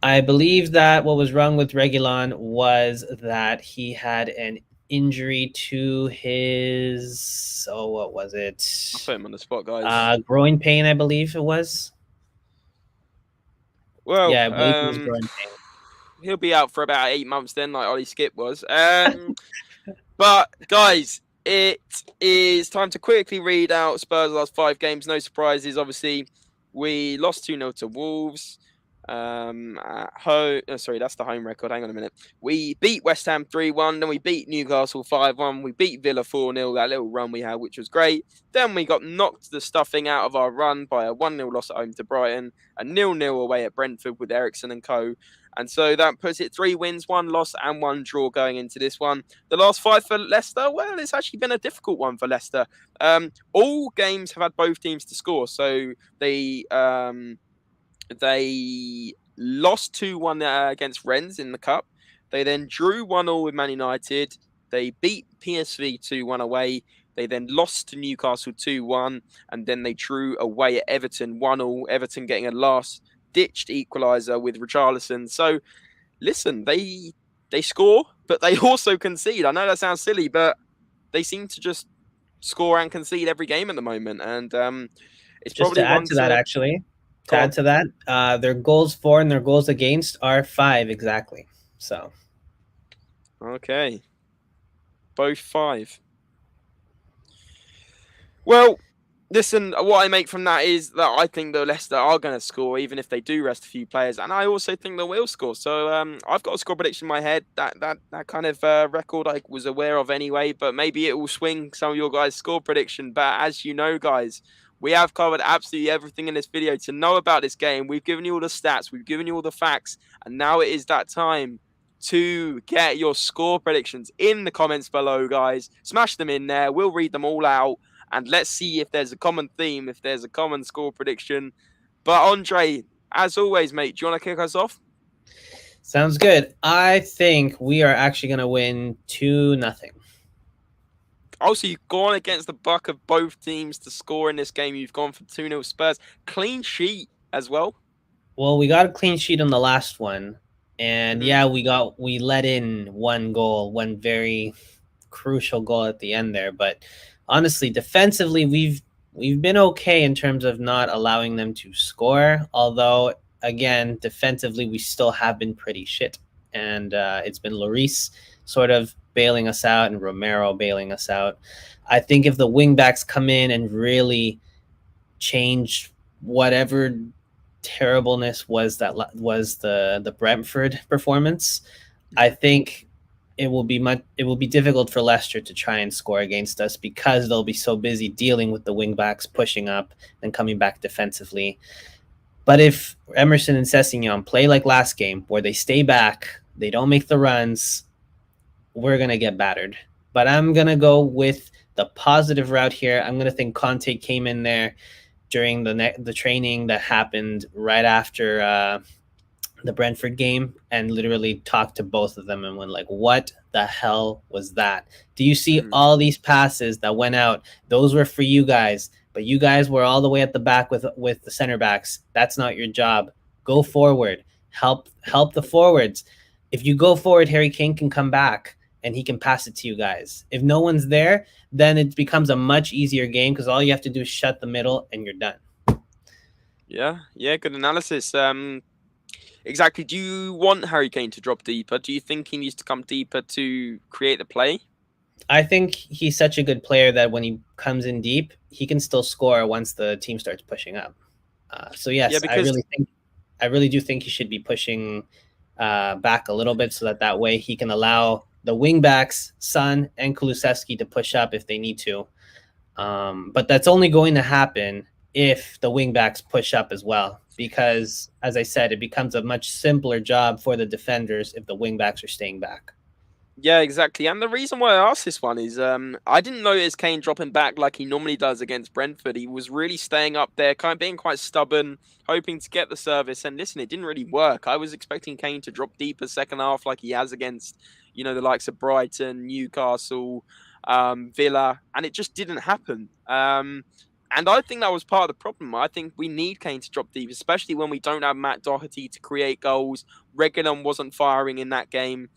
I believe that what was wrong with Reguilon was that he had an injury to his, what was it? I'll put him on the spot, guys. Groin pain, I believe it was. Well, I believe it was groin pain. He'll be out for about 8 months then, like Ollie Skip was. But, guys, it is time to quickly read out Spurs' last 5 games. No surprises, obviously. We lost 2-0 to Wolves. Sorry, that's the home record. Hang on a minute. We beat West Ham 3-1, then we beat Newcastle 5-1, we beat Villa 4-0, that little run we had, which was great. Then we got knocked the stuffing out of our run by a 1-0 loss at home to Brighton, a 0-0 away at Brentford with Ericsson and co. And so that puts it 3 wins, 1 loss, and 1 draw going into this one. The last 5 for Leicester, well, it's actually been a difficult one for Leicester. All games have had both teams to score, so they lost 2-1 against Rennes in the Cup. They then drew 1-1 with Man United. They beat PSV 2-1 away. They then lost to Newcastle 2-1. And then they drew away at Everton 1-1. Everton getting a last ditched equaliser with Richarlison. So, listen, they score, but they also concede. I know that sounds silly, but they seem to just score and concede every game at the moment. And it's Just to probably add one to that, to actually, to go add on. to that, their goals for and their goals against are 5 exactly. So Okay, both 5. Well, listen, what I make from that is that I think that Leicester are going to score, even if they do rest a few players, and I also think they will score. So I've got a score prediction in my head. That kind of record I was aware of anyway, but maybe it will swing some of your guys' score prediction. But as you know, guys, we have covered absolutely everything in this video to know about this game. We've given you all the stats, we've given you all the facts, and now it is that time to get your score predictions in the comments below, guys. Smash them in there. We'll read them all out. And let's see if there's a common theme, if there's a common score prediction. But Andre, as always, mate, do you want to kick us off? sounds good. I think we are actually going to win 2-0. Also, you've gone against the buck of both teams to score in this game. You've gone for 2-0 Spurs. Clean sheet as well. Well, we got a clean sheet on the last one, and Mm-hmm. yeah, we let in one goal, one very crucial goal at the end there. But honestly, defensively, we've been okay in terms of not allowing them to score. Although, again, defensively, we still have been pretty shit, and it's been Lloris sort of bailing us out and Romero bailing us out. I think if the wingbacks come in and really change whatever terribleness was the Brentford performance, I think it will be difficult for Leicester to try and score against us because they'll be so busy dealing with the wingbacks pushing up and coming back defensively. But if Emerson and Sessegnon play like last game, where they stay back, they don't make the runs, we're gonna get battered. But I'm gonna go with the positive route here. I'm gonna think Conte came in there during the training that happened right after the Brentford game and literally talked to both of them and went like, what the hell was that? Do you see all these passes that went out? Those were for you guys, but you guys were all the way at the back with the center backs. That's not your job. Go forward. Help the forwards. If you go forward, Harry Kane can come back and he can pass it to you guys. If no one's there, then it becomes a much easier game because all you have to do is shut the middle and you're done. Yeah, good analysis. Exactly. Do you want Harry Kane to drop deeper? Do you think he needs to come deeper to create the play? I think he's such a good player that when he comes in deep, he can still score once the team starts pushing up. So yes, Yeah, because I really do think he should be pushing back a little bit so that way he can allow the wing backs, Son and Kulusevski, to push up if they need to. But that's only going to happen if the wing backs push up as well, because as I said, it becomes a much simpler job for the defenders if the wing backs are staying back. yeah, exactly. And the reason why I asked this one is I didn't notice Kane dropping back like he normally does against Brentford. He was really staying up there, kind of being quite stubborn, hoping to get the service. And listen, it didn't really work. I was expecting Kane to drop deeper second half like he has against, the likes of Brighton, Newcastle, Villa, and it just didn't happen. And I think that was part of the problem. I think we need Kane to drop deep, especially when we don't have Matt Doherty to create goals. Reguilon wasn't firing in that game.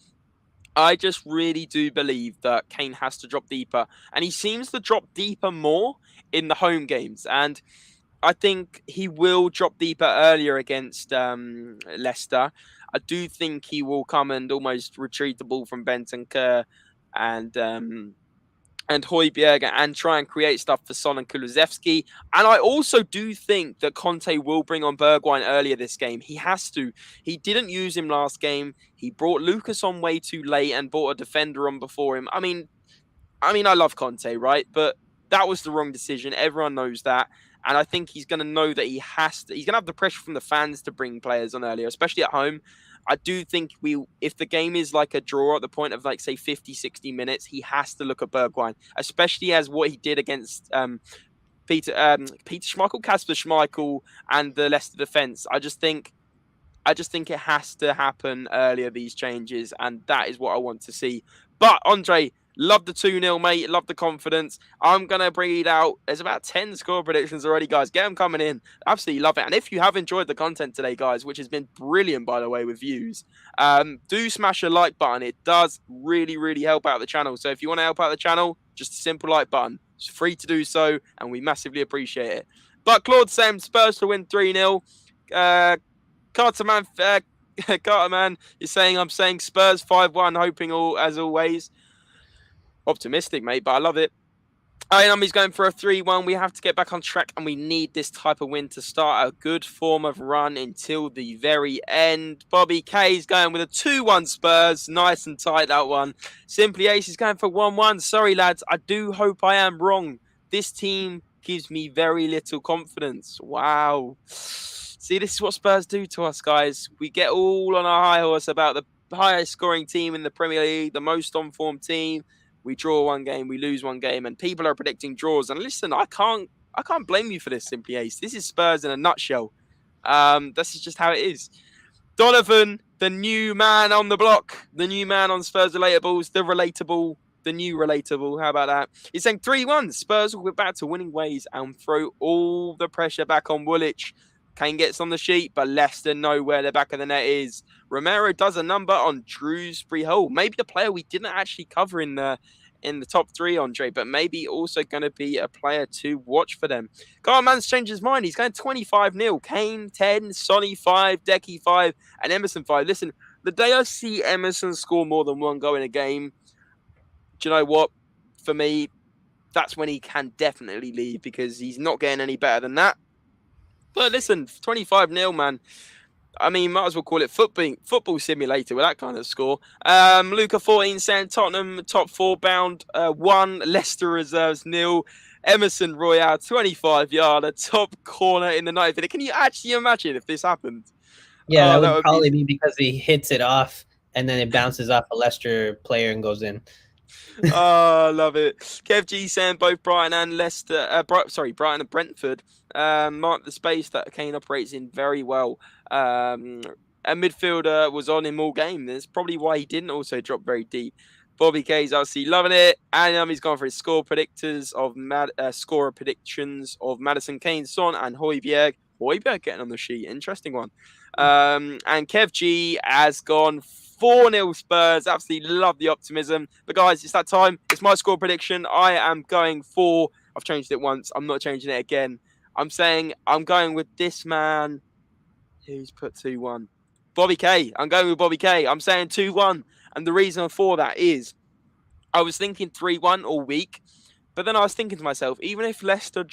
I just really do believe that Kane has to drop deeper, and he seems to drop deeper more in the home games. And I think he will drop deeper earlier against Leicester. I do think he will come and almost retrieve the ball from Bentancur and Højbjerg and try and create stuff for Son and Kulusevski. And I also do think that Conte will bring on Bergwijn earlier this game. He has to. He didn't use him last game. He brought Lucas on way too late and brought a defender on before him. I mean, I love Conte, right? But that was the wrong decision. Everyone knows that. And I think he's going to know that he's going to have the pressure from the fans to bring players on earlier, especially at home. I do think if the game is like a draw at the point of like, say, 50, 60 minutes, he has to look at Bergwijn, especially as what he did against Peter Schmeichel, Kasper Schmeichel, and the Leicester defence. I just think it has to happen earlier, these changes, and that is what I want to see. But, Andre, Love the 2-0, mate. Love the confidence. I'm going to read out. There's about 10 score predictions already, guys. Get them coming in. Absolutely love it. And if you have enjoyed the content today, guys, which has been brilliant, by the way, with views, do smash a like button. It does really, really help out the channel. So if you want to help out the channel, just a simple like button. It's free to do so, and we massively appreciate it. But Claude saying Spurs to win 3-0. Carterman is saying, I'm saying Spurs 5-1, hoping all as always. Optimistic, mate, but I love it. He's going for a 3-1. We have to get back on track, and we need this type of win to start a good form of run until the very end. Bobby K is going with a 2-1 Spurs. Nice and tight, that one. Simply Ace is going for 1-1. Sorry, lads. I do hope I am wrong. This team gives me very little confidence. Wow. See, this is what Spurs do to us, guys. We get all on our high horse about the highest scoring team in the Premier League, the most on-form team. We draw one game, we lose one game, and people are predicting draws. And listen, I can't blame you for this, Simply Ace. This is Spurs in a nutshell. This is just how it is. Donovan, the new man on the block, the new man on Spurs Relatables, the new relatable. How about that? He's saying 3-1. Spurs will be back to winning ways and throw all the pressure back on Woolwich. Kane gets on the sheet, but Leicester know where the back of the net is. Romero does a number on Shrewsbury Hole. Maybe the player we didn't actually cover in the top 3, Andre, but maybe also going to be a player to watch for them. Carman's changed his mind. He's going 25-0. Kane 10, Sonny 5, Decky 5, and Emerson 5. Listen, the day I see Emerson score more than one goal in a game, do you know what? For me, that's when he can definitely leave, because he's not getting any better than that. But listen, 25-0, man. I mean, might as well call it football simulator with that kind of score. Luca 14 saying Tottenham top 4 bound 1, Leicester reserves 0. Emerson Royale 25-yarder, top corner in the 90th minute. Can you actually imagine if this happened? Yeah, that would probably be because he hits it off and then it bounces off a Leicester player and goes in. Oh, I love it. Kev G saying both Brighton and Brighton and Brentford mark the space that Kane operates in very well. A midfielder was on him all game. That's probably why he didn't also drop very deep. Bobby K's obviously loving it, and he's gone for his scorer predictions of Madison, Kane, Son, and Højbjerg. Højbjerg getting on the sheet, interesting one. And Kev G has gone 4-0 Spurs. Absolutely love the optimism. But guys, it's that time. It's my score prediction. I am going for... I've changed it once. I'm not changing it again. I'm saying I'm going with this man. Who's put 2-1? Bobby K. I'm going with Bobby K. I'm saying 2-1. And the reason for that is I was thinking 3-1 all week. But then I was thinking to myself, even if Leicester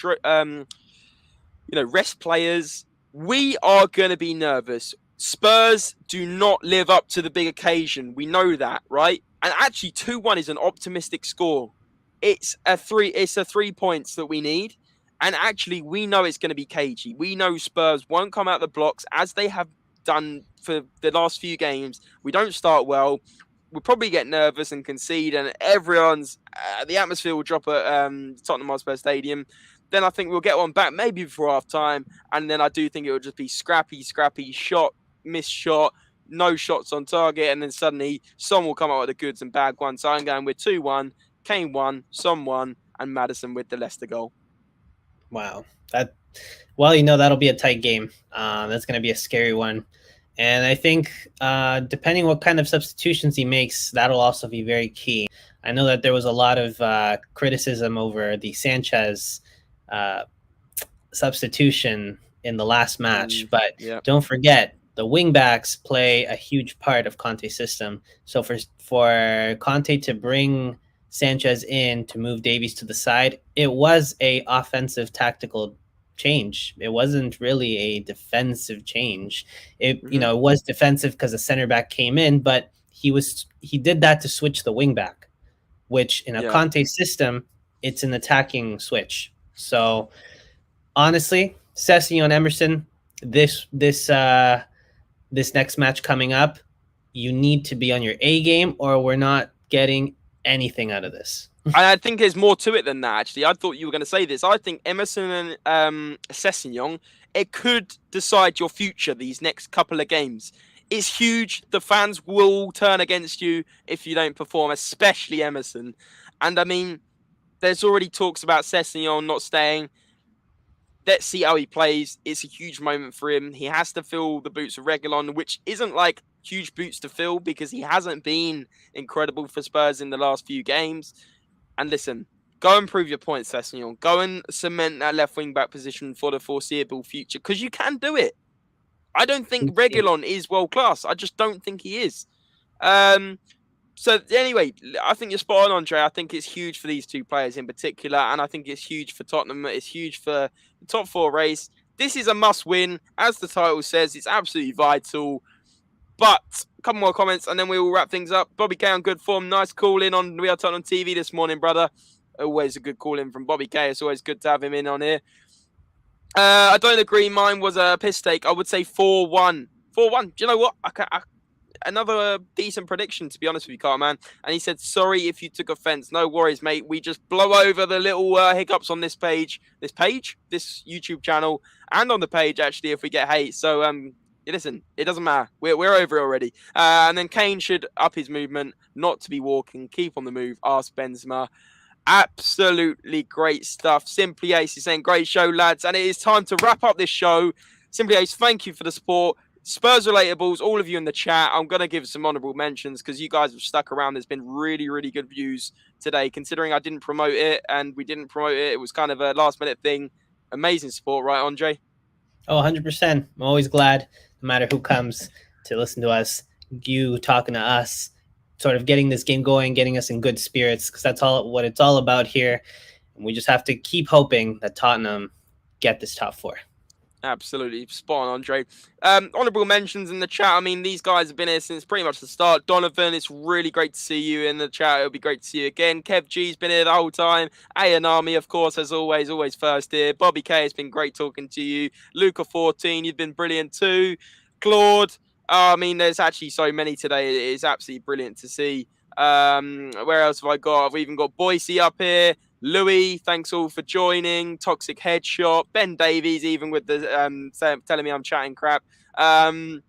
rest players, we are going to be nervous. Spurs do not live up to the big occasion. We know that, right? And actually, 2-1 is an optimistic score. It's a 3 points that we need. And actually, we know it's going to be cagey. We know Spurs won't come out the blocks as they have done for the last few games. We don't start well. We'll probably get nervous and concede, and everyone's the atmosphere will drop at Tottenham Hotspur Stadium. Then I think we'll get one back maybe before half time, and then I do think it will just be scrappy shot, missed shot, no shots on target, and then suddenly Son will come out with the goods and bag one. So I'm going with 2-1, Kane 1, Son 1, and Madison with the Leicester goal. Wow. That'll be a tight game. That's going to be a scary one. And I think depending what kind of substitutions he makes, that'll also be very key. I know that there was a lot of criticism over the Sanchez substitution in the last match, but don't forget, the wingbacks play a huge part of Conte's system. So for Conte to bring Sanchez in to move Davies to the side, it was a offensive tactical change. It wasn't really a defensive change. It was defensive because the center back came in, but he did that to switch the wing back, which in a Conte system, it's an attacking switch. So honestly, Sessegnon Emerson, this next match coming up, you need to be on your A game, or we're not getting anything out of this. I think there's more to it than that, actually. I thought you were going to say this. I think Emerson and Sessegnon, it could decide your future these next couple of games. It's huge. The fans will turn against you if you don't perform, especially Emerson. And I mean, there's already talks about Sessegnon not staying. Let's see how he plays. It's a huge moment for him. He has to fill the boots of Reguilon, which isn't like huge boots to fill because he hasn't been incredible for Spurs in the last few games. And listen, go and prove your point, Sessegnon. Go and cement that left wing back position for the foreseeable future because you can do it. I don't think Reguilon is world class. I just don't think he is. So anyway, I think you're spot on, Andre. I think it's huge for these two players in particular, and I think it's huge for Tottenham. It's huge for the top 4 race. This is a must-win, as the title says. It's absolutely vital. But a couple more comments, and then we will wrap things up. Bobby K on good form. Nice call in on We Are Tottenham TV this morning, brother. Always a good call in from Bobby K. It's always good to have him in on here. I don't agree. Mine was a piss take. I would say 4-1. 4-1. Do you know what? Another decent prediction, to be honest with you, Cartman. And he said, sorry if you took offense. No worries, mate. We just blow over the little hiccups on this YouTube channel, and on the page, actually, if we get hate. So, listen, it doesn't matter. We're over it already. And then Kane should up his movement, not to be walking, keep on the move, ask Benzema. Absolutely great stuff. Simply Ace is saying, great show, lads. And it is time to wrap up this show. Simply Ace, thank you for the support. Spurs Relatables, all of you in the chat. I'm going to give some honourable mentions because you guys have stuck around. There's been really, really good views today, considering I didn't promote it and we didn't promote it. It was kind of a last-minute thing. Amazing support, right, Andre? Oh, 100%. I'm always glad, no matter who comes, to listen to us, you talking to us, sort of getting this game going, getting us in good spirits, because that's what it's all about here. And we just have to keep hoping that Tottenham get this top 4. Absolutely spot on, Andre. Honourable mentions in the chat. I mean, these guys have been here since pretty much the start. Donovan, it's really great to see you in the chat. It'll be great to see you again. Kev G's been here the whole time. Ayanami, of course, as always first here. Bobby K, it's been great talking to you. Luca 14, you've been brilliant too. Claude, I mean, there's actually so many today. It is absolutely brilliant to see. Where else have I got? I've even got Boise up here. Louis, thanks all for joining. Toxic Headshot. Ben Davies, even with the telling me I'm chatting crap. And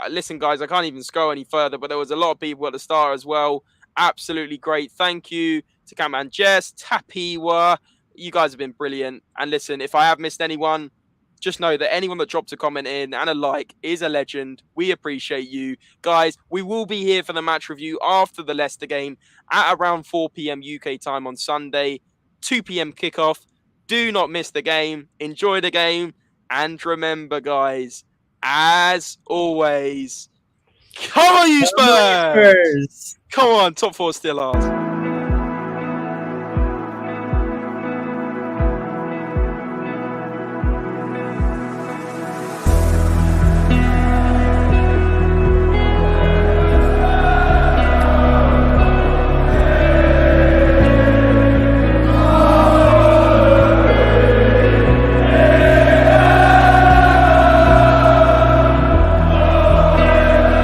listen, guys, I can't even scroll any further, but there was a lot of people at the start as well. Absolutely great. Thank you to Catman Jess, Tapiwa. You guys have been brilliant. And listen, if I have missed anyone, just know that anyone that dropped a comment in and a like is a legend. We appreciate you. Guys, we will be here for the match review after the Leicester game at around 4 p.m. UK time on Sunday, 2 p.m. kickoff. Do not miss the game. Enjoy the game. And remember, guys, as always, come on, you Spurs! Come on, top 4 still ours.